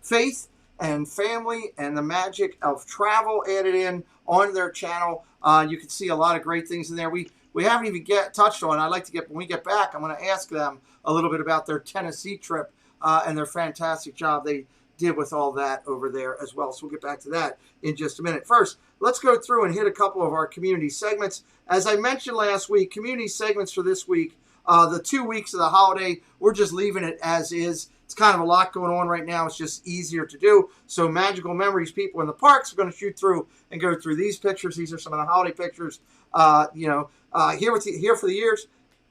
Speaker 4: faith and family and the magic of travel added in on their channel. You can see a lot of great things in there. We haven't even touched on. I'd like to when we get back, I'm going to ask them a little bit about their Tennessee trip and their fantastic job they did with all that over there as well. So we'll get back to that in just a minute. First, let's go through and hit a couple of our community segments. As I mentioned last week, community segments for this week, the 2 weeks of the holiday, we're just leaving it as is. It's kind of a lot going on right now. It's just easier to do. So Magical Memories people in the parks are going to shoot through and go through these pictures. These are some of the holiday pictures. Here for the years.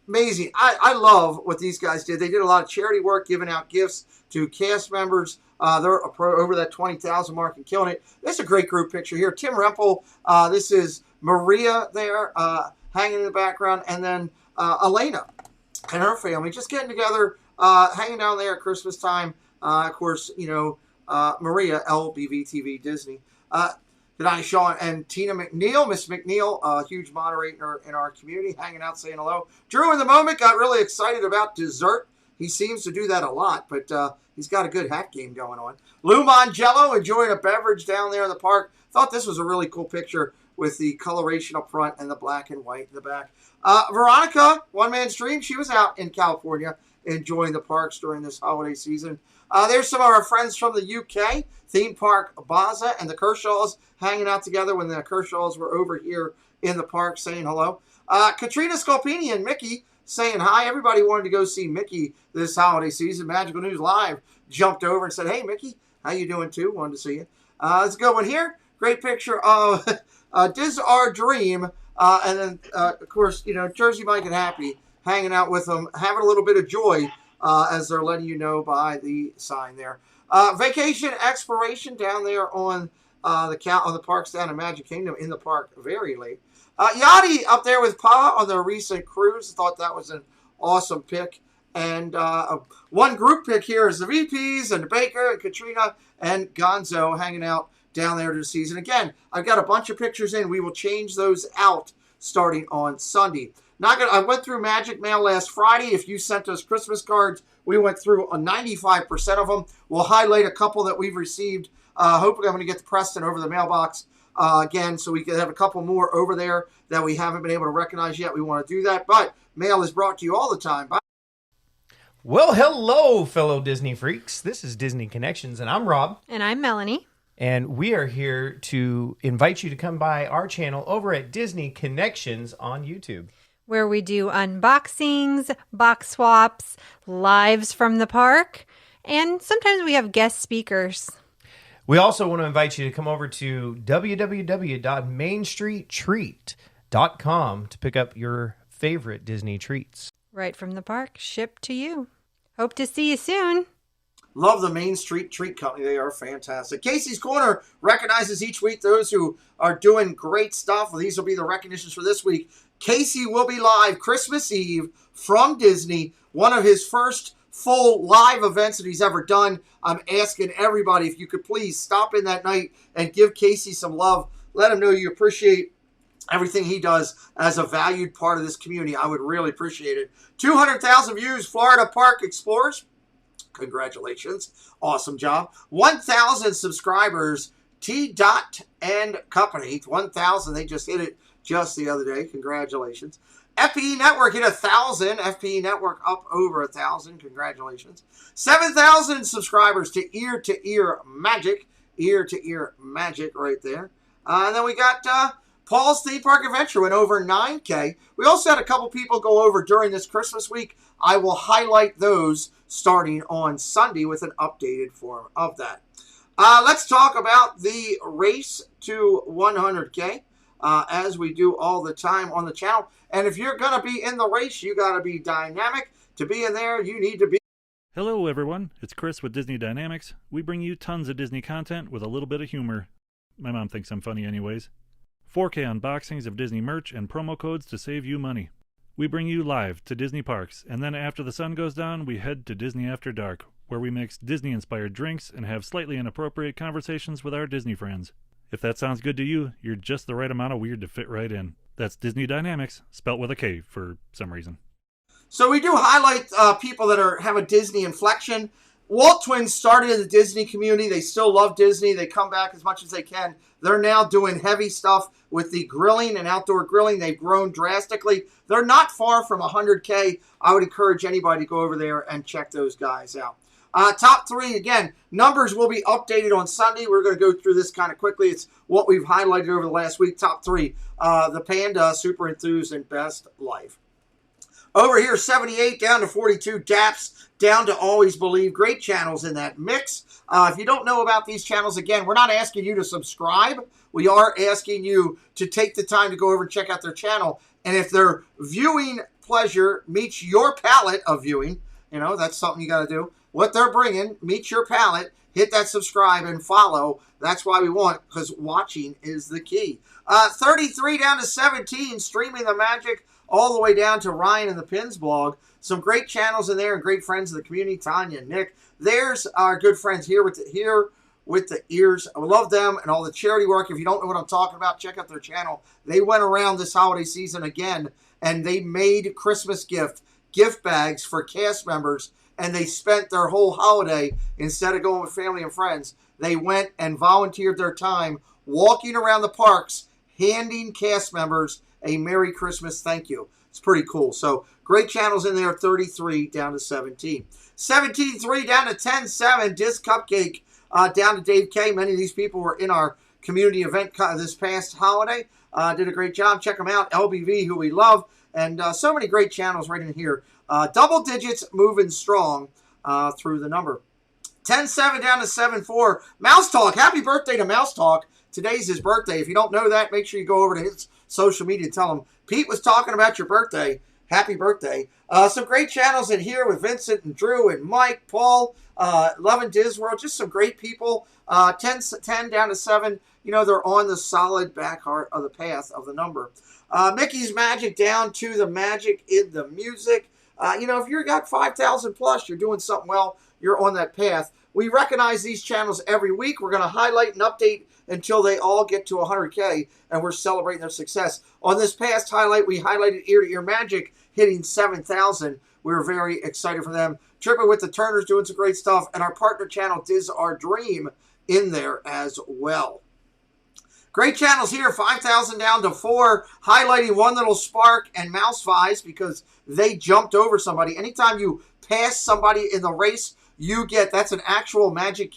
Speaker 4: Amazing. I love what these guys did. They did a lot of charity work, giving out gifts to cast members. They're over that 20,000 mark and killing it. This is a great group picture here. Tim Rempel. This is Maria there hanging in the background. And then Elena and her family just getting together, hanging down there at Christmas time. Of course, Maria, LBVTV Disney. Good night, Sean and Tina McNeil. Miss McNeil, a huge moderator in our community, hanging out saying hello. Drew, in the moment, got really excited about dessert. He seems to do that a lot, but he's got a good hat game going on. Lou Mangello enjoying a beverage down there in the park. Thought this was a really cool picture with the coloration up front and the black and white in the back. Veronica, One Man's Dream, she was out in California enjoying the parks during this holiday season. There's some of our friends from the UK, Theme Park Baza and the Kershaws hanging out together when the Kershaws were over here in the park saying hello. Katrina Scolpini and Mickey saying hi. Everybody wanted to go see Mickey this holiday season. Magical News Live jumped over and said, hey, Mickey, how you doing too? Wanted to see you. Let's go one here. Great picture of Diz Our Dream. And then, of course, Jersey Mike and Happy hanging out with them, having a little bit of joy as they're letting you know by the sign there. Vacation Exploration down there on the parks down in Magic Kingdom in the park very late. Yachty up there with Pa on their recent cruise. Thought that was an awesome pick. And one group pick here is the VPs and the Baker and Katrina and Gonzo hanging out down there this season. Again, I've got a bunch of pictures in. We will change those out starting on Sunday. I went through Magic Mail last Friday. If you sent us Christmas cards, we went through 95% of them. We'll highlight a couple that we've received. Hopefully I'm going to get to Preston over the mailbox again, so we can have a couple more over there that we haven't been able to recognize yet. We want to do that, but mail is brought to you all the time. Bye.
Speaker 9: Well, hello, fellow Disney freaks. This is Disney Connections, and I'm Rob.
Speaker 10: And I'm Melanie.
Speaker 9: And we are here to invite you to come by our channel over at Disney Connections on YouTube,
Speaker 10: where we do unboxings, box swaps, lives from the park, and sometimes we have guest speakers.
Speaker 9: We also want to invite you to come over to www.mainstreettreat.com to pick up your favorite Disney treats.
Speaker 10: Right from the park, shipped to you. Hope to see you soon.
Speaker 4: Love the Main Street Treat Company. They are fantastic. Casey's Corner recognizes each week those who are doing great stuff. Well, these will be the recognitions for this week. Casey will be live Christmas Eve from Disney, one of his first full live events that he's ever done. I'm asking everybody if you could please stop in that night and give Casey some love. Let him know you appreciate everything he does as a valued part of this community. I would really appreciate it. 200,000 views, Florida Park Explorers. Congratulations. Awesome job. 1,000 subscribers, T. and Company. 1,000. They just hit it just the other day. Congratulations. FPE Network hit 1,000. FPE Network up over 1,000. Congratulations. 7,000 subscribers to Ear Magic. Ear Magic right there. And then we got Paul's Theme Park Adventure went over 9K. We also had a couple people go over during this Christmas week. I will highlight those starting on Sunday with an updated form of that. Let's talk about the race to 100K, as we do all the time on the channel. And if you're going to be in the race, you got to be dynamic. To be in there, you need to be.
Speaker 11: Hello, everyone. It's Chris with Disney Dynamics. We bring you tons of Disney content with a little bit of humor. My mom thinks I'm funny anyways. 4K unboxings of Disney merch and promo codes to save you money. We bring you live to Disney parks, and then after the sun goes down, we head to Disney After Dark, where we mix Disney-inspired drinks and have slightly inappropriate conversations with our Disney friends. If that sounds good to you, you're just the right amount of weird to fit right in. That's Disney Dynamics, spelt with a K for some reason.
Speaker 4: So we do highlight people that have a Disney inflection. Walt Twins started in the Disney community. They still love Disney. They come back as much as they can. They're now doing heavy stuff with the grilling and outdoor grilling. They've grown drastically. They're not far from 100K. I would encourage anybody to go over there and check those guys out. Top three, again, numbers will be updated on Sunday. We're going to go through this kind of quickly. It's what we've highlighted over the last week. Top three, the Panda, Super Enthused, and Best Life. Over here, 78 down to 42, DAPS down to Always Believe. Great channels in that mix. If you don't know about these channels, again, we're not asking you to subscribe. We are asking you to take the time to go over and check out their channel. And if their viewing pleasure meets your palate of viewing, that's something you got to do. What they're bringing meets your palate. Hit that subscribe and follow. That's why we want, because watching is the key. 33 down to 17, Streaming the Magic, all the way down to Ryan and the Pins blog. Some great channels in there and great friends of the community, Tanya and Nick. There's our good friends here with the Ears. I love them and all the charity work. If you don't know what I'm talking about, check out their channel. They went around this holiday season again, and they made Christmas gift bags for cast members, and they spent their whole holiday, instead of going with family and friends, they went and volunteered their time walking around the parks, handing cast members a Merry Christmas thank you. It's pretty cool. So great channels in there, 33 down to 17. 17-3 down to 10-7. Disc Cupcake down to Dave K. Many of these people were in our community event this past holiday. Did a great job. Check them out. LBV, who we love. And so many great channels right in here. Double digits moving strong through the number. 10-7 down to 7-4. Mouse Talk. Happy birthday to Mouse Talk. Today's his birthday. If you don't know that, make sure you go over to his social media and tell him Pete was talking about your birthday. Happy birthday. Some great channels in here with Vincent and Drew and Mike, Paul, Love and Disworld. Just some great people. 10 down to 7. You know, they're on the solid back heart of the path of the number. Mickey's Magic down to the magic in the music. You know, if you've got 5,000 plus, you're doing something well. You're on that path. We recognize these channels every week. We're going to highlight and update until they all get to 100K, and we're celebrating their success. On this past highlight, we highlighted Ear to Ear Magic hitting 7,000. We were very excited for them. Tripping with the Turners doing some great stuff, and our partner channel, Diz Our Dream, in there as well. Great channels here, 5,000 down to 4, highlighting One Little Spark and Mouse Fies because they jumped over somebody. Anytime you pass somebody in the race, you get, that's an actual Magic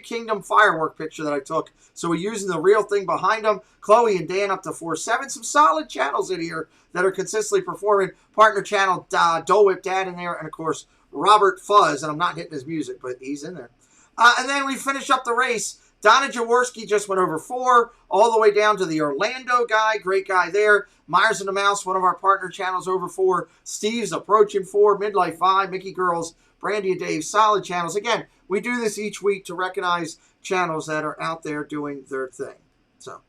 Speaker 4: Kingdom firework picture that I took. So we're using the real thing behind them. Chloe and Dan up to 4-7. Some solid channels in here that are consistently performing. Partner channel, Dole Whip Dad in there. And, of course, Robert Fuzz. And I'm not hitting his music, but he's in there. And then we finish up the race. Donna Jaworski just went over 4, all the way down to the Orlando guy. Great guy there. Myers and the Mouse, one of our partner channels, over 4. Steve's approaching 4. Midlife 5. Mickey Girls, Brandy and Dave, solid channels. Again, we do this each week to recognize channels that are out there doing their thing. So,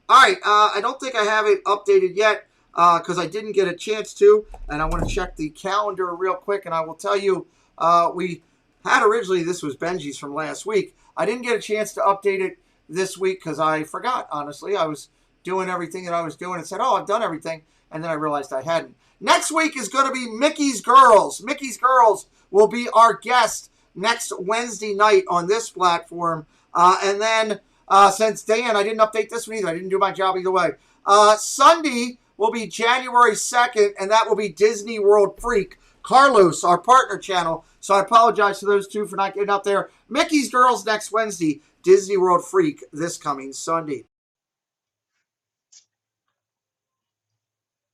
Speaker 4: all right. I don't think I have it updated yet because I didn't get a chance to. And I want to check the calendar real quick. And I will tell you, we had originally, this was Benji's from last week. I didn't get a chance to update it this week because I forgot, honestly. I was doing everything that I was doing and said, oh, I've done everything. And then I realized I hadn't. Next week is going to be Mickey's Girls. Mickey's Girls will be our guest next Wednesday night on this platform. And then, since Dan, I didn't update this one either. I didn't do my job either way. Sunday will be January 2nd, and that will be Disney World Freak. Carlos, our partner channel. So I apologize to those two for not getting up there. Mickey's Girls next Wednesday. Disney World Freak this coming Sunday.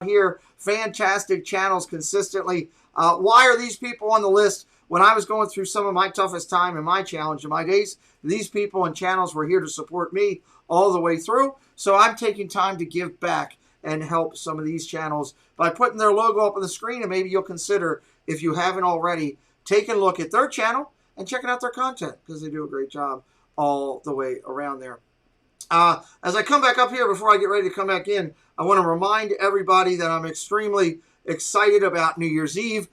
Speaker 4: Here, fantastic channels consistently. Why are these people on the list? When I was going through some of my toughest time and my challenge in my days, these people and channels were here to support me all the way through. So I'm taking time to give back and help some of these channels by putting their logo up on the screen. And maybe you'll consider, if you haven't already, taking a look at their channel and checking out their content because they do a great job all the way around there. As I come back up here, before I get ready to come back in, I want to remind everybody that I'm extremely excited about New Year's Eve.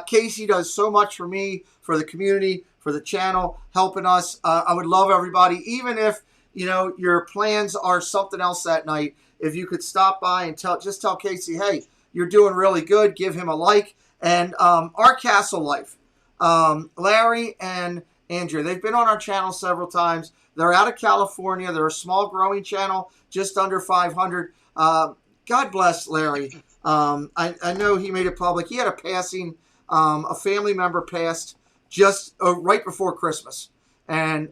Speaker 4: Casey does so much for me, for the community, for the channel, helping us. I would love everybody, even if, you know, your plans are something else that night, if you could stop by and just tell Casey, hey, you're doing really good. Give him a like. And our Castle Life, Larry and Andrea, they've been on our channel several times. They're out of California. They're a small growing channel, just under 500. God bless Larry. I know he made it public. He had a passing, a family member passed just right before Christmas. And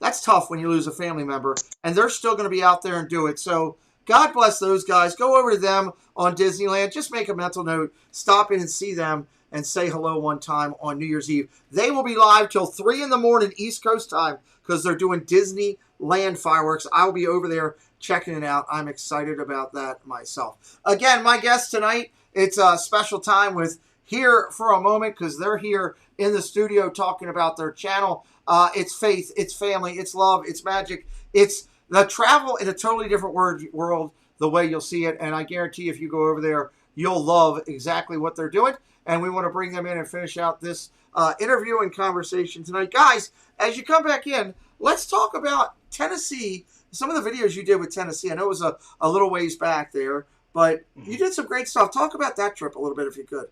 Speaker 4: that's tough when you lose a family member. And they're still going to be out there and do it. So God bless those guys. Go over to them on Disneyland. Just make a mental note. Stop in and see them and say hello one time on New Year's Eve. They will be live till 3 in the morning East Coast time because they're doing Disneyland fireworks. I'll be over there checking it out. I'm excited about that myself. Again, my guest tonight, it's a special time with Here for a Moment because they're here in the studio talking about their channel. It's faith, it's family, it's love, it's magic. It's the travel in a totally different world, the way you'll see it. And I guarantee if you go over there, you'll love exactly what they're doing. And we want to bring them in and finish out this interview and conversation tonight. Guys, as you come back in, let's talk about Tennessee. Some of the videos you did with Tennessee, I know it was a little ways back there, but you did some great stuff. Talk about that trip a little bit if you could.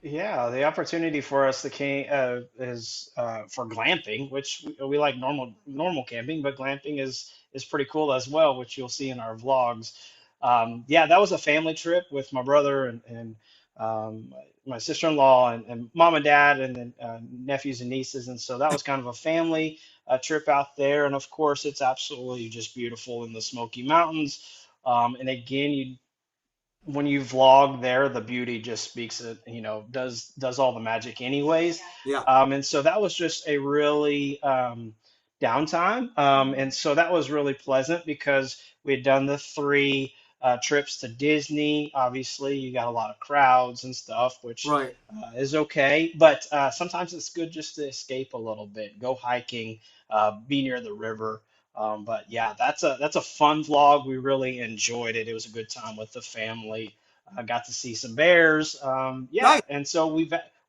Speaker 7: Yeah, the opportunity for us is for glamping, which we like normal camping, but glamping is pretty cool as well, which you'll see in our vlogs. yeah, that was a family trip with my brother and my sister-in-law and mom and dad and then nephews and nieces. And so that was kind of a family trip out there. And of course, it's absolutely just beautiful in the Smoky Mountains. And again, you when you vlog there, the beauty just speaks it, does all the magic anyways.
Speaker 4: Yeah.
Speaker 7: And so that was just a really downtime. And so that was really pleasant because we had done the three trips to Disney. Obviously, you got a lot of crowds and stuff, which
Speaker 4: Right.
Speaker 7: is okay. But sometimes it's good just to escape a little bit, go hiking, be near the river. But yeah, that's a fun vlog. We really enjoyed it. It was a good time with the family. I got to see some bears. Yeah,
Speaker 4: Nice.
Speaker 7: and so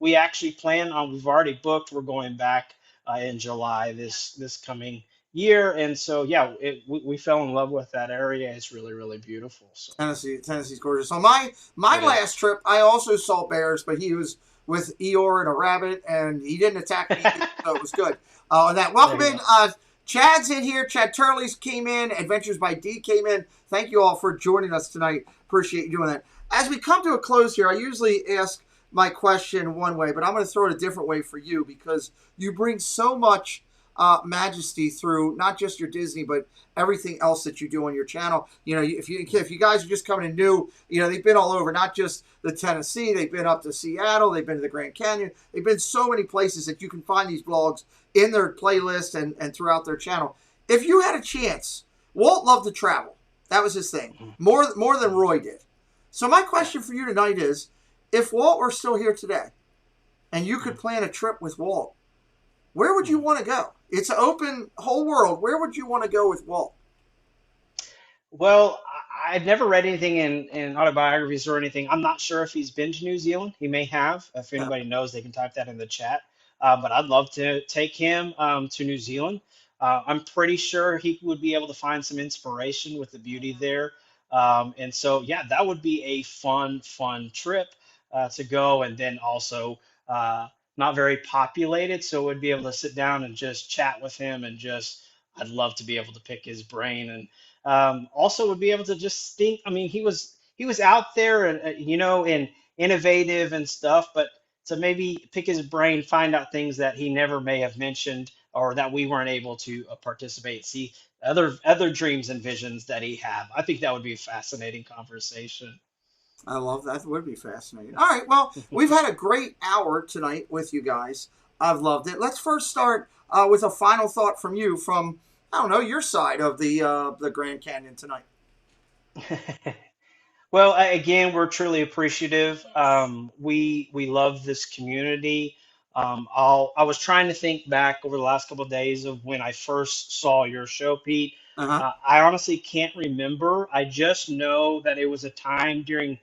Speaker 7: we actually plan on. We've already booked. We're going back in July this coming year, and so yeah, we fell in love with that area. It's really really beautiful. So
Speaker 4: Tennessee's gorgeous. So my
Speaker 7: it is.
Speaker 4: last trip, I also saw bears, but he was with Eeyore and a rabbit, and he didn't attack me, so it was good. And that welcome
Speaker 7: There you
Speaker 4: in.
Speaker 7: go.
Speaker 4: Chad's in here. Chad Turley's came in. Adventures by D came in. Thank you all for joining us tonight. Appreciate you doing that. As we come to a close here, I usually ask my question one way, but I'm going to throw it a different way for you because you bring so much majesty through not just your Disney, but everything else that you do on your channel. If you guys are just coming in new, they've been all over, not just the Tennessee. They've been up to Seattle. They've been to the Grand Canyon. They've been so many places that you can find these vlogs in their playlist and throughout their channel. If you had a chance, Walt loved to travel. That was his thing, more than Roy did. So my question for you tonight is, if Walt were still here today and you could plan a trip with Walt, where would you want to go? It's an open whole world. Where would you want to go with Walt?
Speaker 7: Well, I've never read anything in autobiographies or anything. I'm not sure if he's been to New Zealand. He may have. If
Speaker 4: Yeah.
Speaker 7: anybody knows, they can type that in the chat. But I'd love to take him to New Zealand. I'm pretty sure he would be able to find some inspiration with the beauty there. And so, yeah, that would be a fun trip to go. And then also not very populated. So would be able to sit down and just chat with him and I'd love to be able to pick his brain and also would be able to just think. I mean, he was out there and innovative and stuff, but to maybe pick his brain, find out things that he never may have mentioned or that we weren't able to participate, see other dreams and visions that he had. I think that would be a fascinating conversation.
Speaker 4: I love that. It would be fascinating. All right. Well, we've had a great hour tonight with you guys. I've loved it. Let's first start with a final thought from you from, I don't know, your side of the Grand Canyon tonight.
Speaker 7: Well, again, we're truly appreciative. We love this community. I was trying to think back over the last couple of days of when I first saw your show, Pete.
Speaker 4: Uh-huh.
Speaker 7: I honestly can't remember. I just know that it was a time during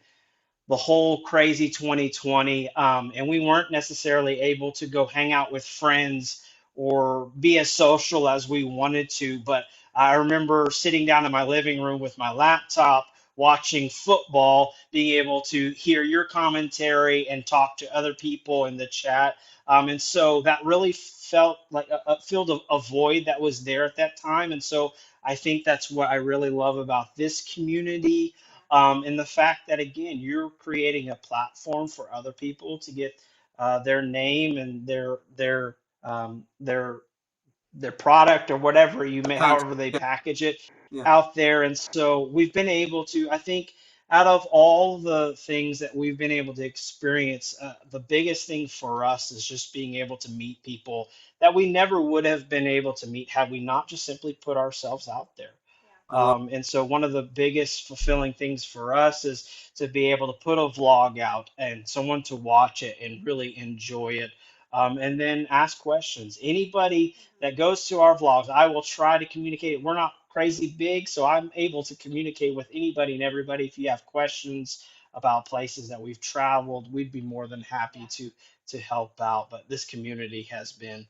Speaker 7: the whole crazy 2020, and we weren't necessarily able to go hang out with friends or be as social as we wanted to. But I remember sitting down in my living room with my laptop, watching football, being able to hear your commentary and talk to other people in the chat. And so that really felt like filled a void that was there at that time. And so I think that's what I really love about this community. And the fact that, again, you're creating a platform for other people to get their name and their product or whatever however they package it
Speaker 4: Yeah.
Speaker 7: out there. And so we've been able to, I think, out of all the things that we've been able to experience, the biggest thing for us is just being able to meet people that we never would have been able to meet had we not just simply put ourselves out there. And so one of the biggest fulfilling things for us is to be able to put a vlog out and someone to watch it and really enjoy it. And then ask questions. Anybody that goes to our vlogs, I will try to communicate. We're not crazy big, so I'm able to communicate with anybody and everybody. If you have questions about places that we've traveled, we'd be more than happy to help out. But this community has been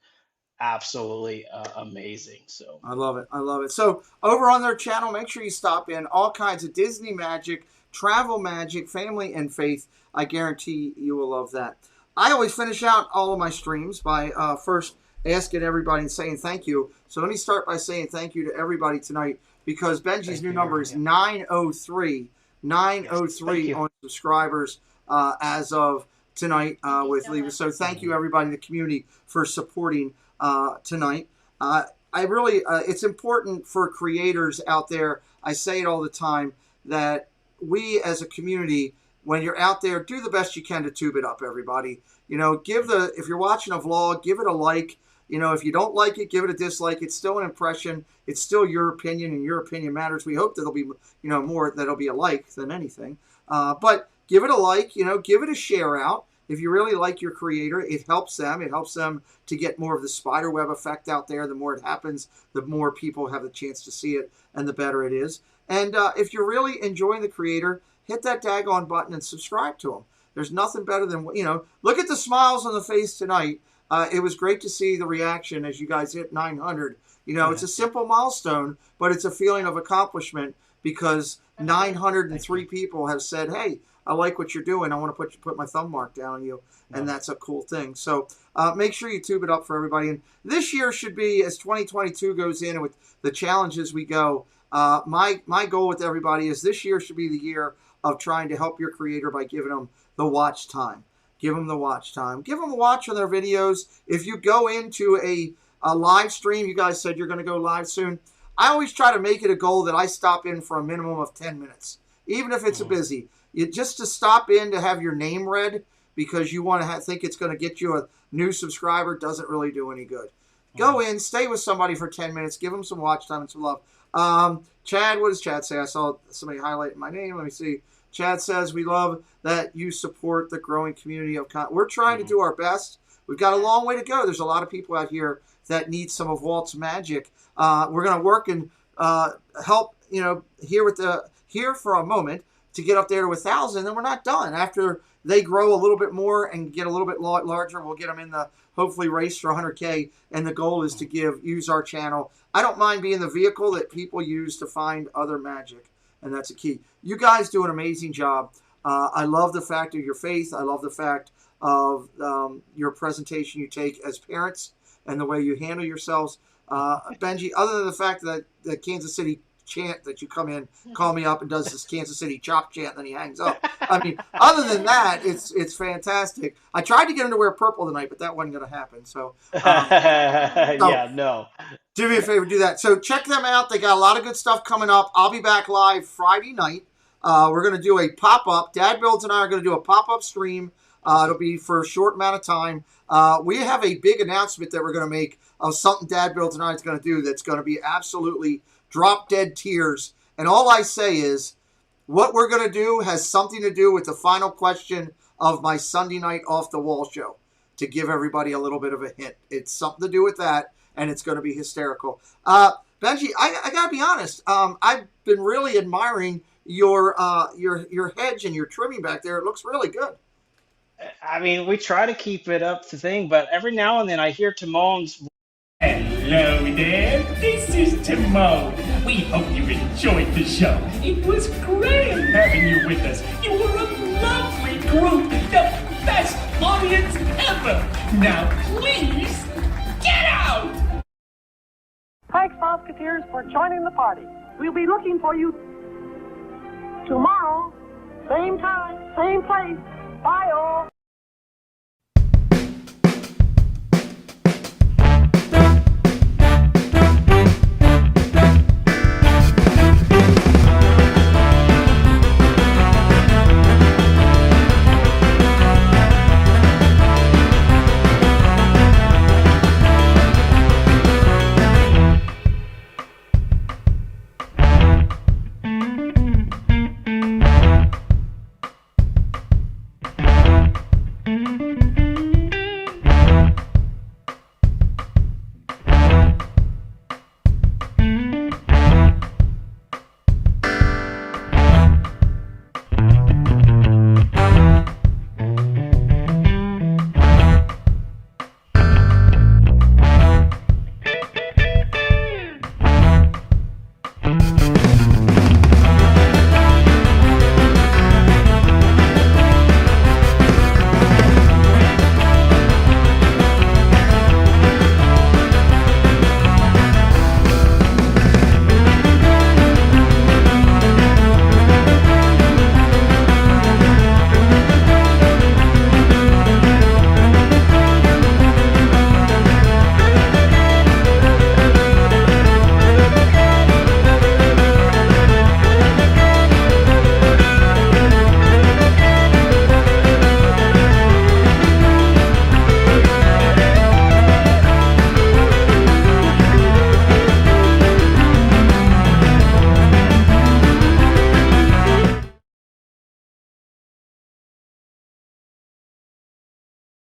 Speaker 7: absolutely amazing. So
Speaker 4: I love it. I love it. So over on their channel, make sure you stop in. All kinds of Disney magic, travel magic, family and faith. I guarantee you will love that. I always finish out all of my streams by first asking everybody and saying thank you. So let me start by saying thank you to everybody tonight because Benji's new number is 903. 903 on subscribers as of tonight with Leva. So thank you, everybody in the community, for supporting tonight. I really, it's important for creators out there. I say it all the time that we as a community, when you're out there, do the best you can to tube it up, everybody. You know, if you're watching a vlog, give it a like. You know, if you don't like it, give it a dislike. It's still an impression. It's still your opinion, and your opinion matters. We hope that there'll be, more that'll be a like than anything. But give it a like, give it a share out. If you really like your creator, it helps them. It helps them to get more of the spider web effect out there. The more it happens, the more people have the chance to see it, and the better it is. And if you're really enjoying the creator, hit that daggone button and subscribe to them. There's nothing better than, look at the smiles on the face tonight. It was great to see the reaction as you guys hit 900. It's a simple milestone, but it's a feeling of accomplishment because 903 people have said, hey, I like what you're doing. I want to put my thumb mark down on you. And that's a cool thing. So make sure you tube it up for everybody. And this year should be, as 2022 goes in and with the challenges we go, my goal with everybody is this year should be the year of trying to help your creator by giving them the watch time. Give them the watch time. Give them a watch on their videos. If you go into a live stream, you guys said you're going to go live soon. I always try to make it a goal that I stop in for a minimum of 10 minutes, even if it's busy. Just to stop in to have your name read because you want to think it's going to get you a new subscriber doesn't really do any good. Go in, stay with somebody for 10 minutes, give them some watch time and some love. Chad, what does Chad say? I saw somebody highlighting my name. Let me see. Chad says, we love that you support the growing community of content. We're trying to do our best. We've got a long way to go. There's a lot of people out here that need some of Walt's magic. We're going to work and help, here for a moment to get up there to 1,000. Then we're not done. After they grow a little bit more and get a little bit larger, we'll get them in the hopefully race for 100K. And the goal is to use our channel. I don't mind being the vehicle that people use to find other magic. And that's a key. You guys do an amazing job. I love the fact of your faith. I love the fact of your presentation you take as parents and the way you handle yourselves. Benji, other than the fact that the Kansas City chant that you come in, call me up and does this Kansas City chop chant, and then he hangs up. I mean, other than that, it's fantastic. I tried to get him to wear purple tonight, but that wasn't going to happen. So,
Speaker 7: no.
Speaker 4: Do me a favor, do that. So check them out. They got a lot of good stuff coming up. I'll be back live Friday night. We're going to do a pop-up. Dad Builds and I are going to do a pop-up stream. It'll be for a short amount of time. We have a big announcement that we're going to make of something Dad Builds and I is going to do that's going to be absolutely drop-dead tears. And all I say is what we're going to do has something to do with the final question of my Sunday night Off the Wall show, to give everybody a little bit of a hint. It's something to do with that. And it's going to be hysterical. Benji, I got to be honest. I've been really admiring your hedge and your trimming back there. It looks really good.
Speaker 7: I mean, we try to keep it up to thing, but every now and then I hear Timon's.
Speaker 12: Hello there, this is Timon. We hope you enjoyed the show. It was great having you with us. You were a lovely group, the best audience ever. Now please, get out!
Speaker 13: Thanks, Musketeers, for joining the party. We'll be looking for you tomorrow, same time, same place. Bye, all.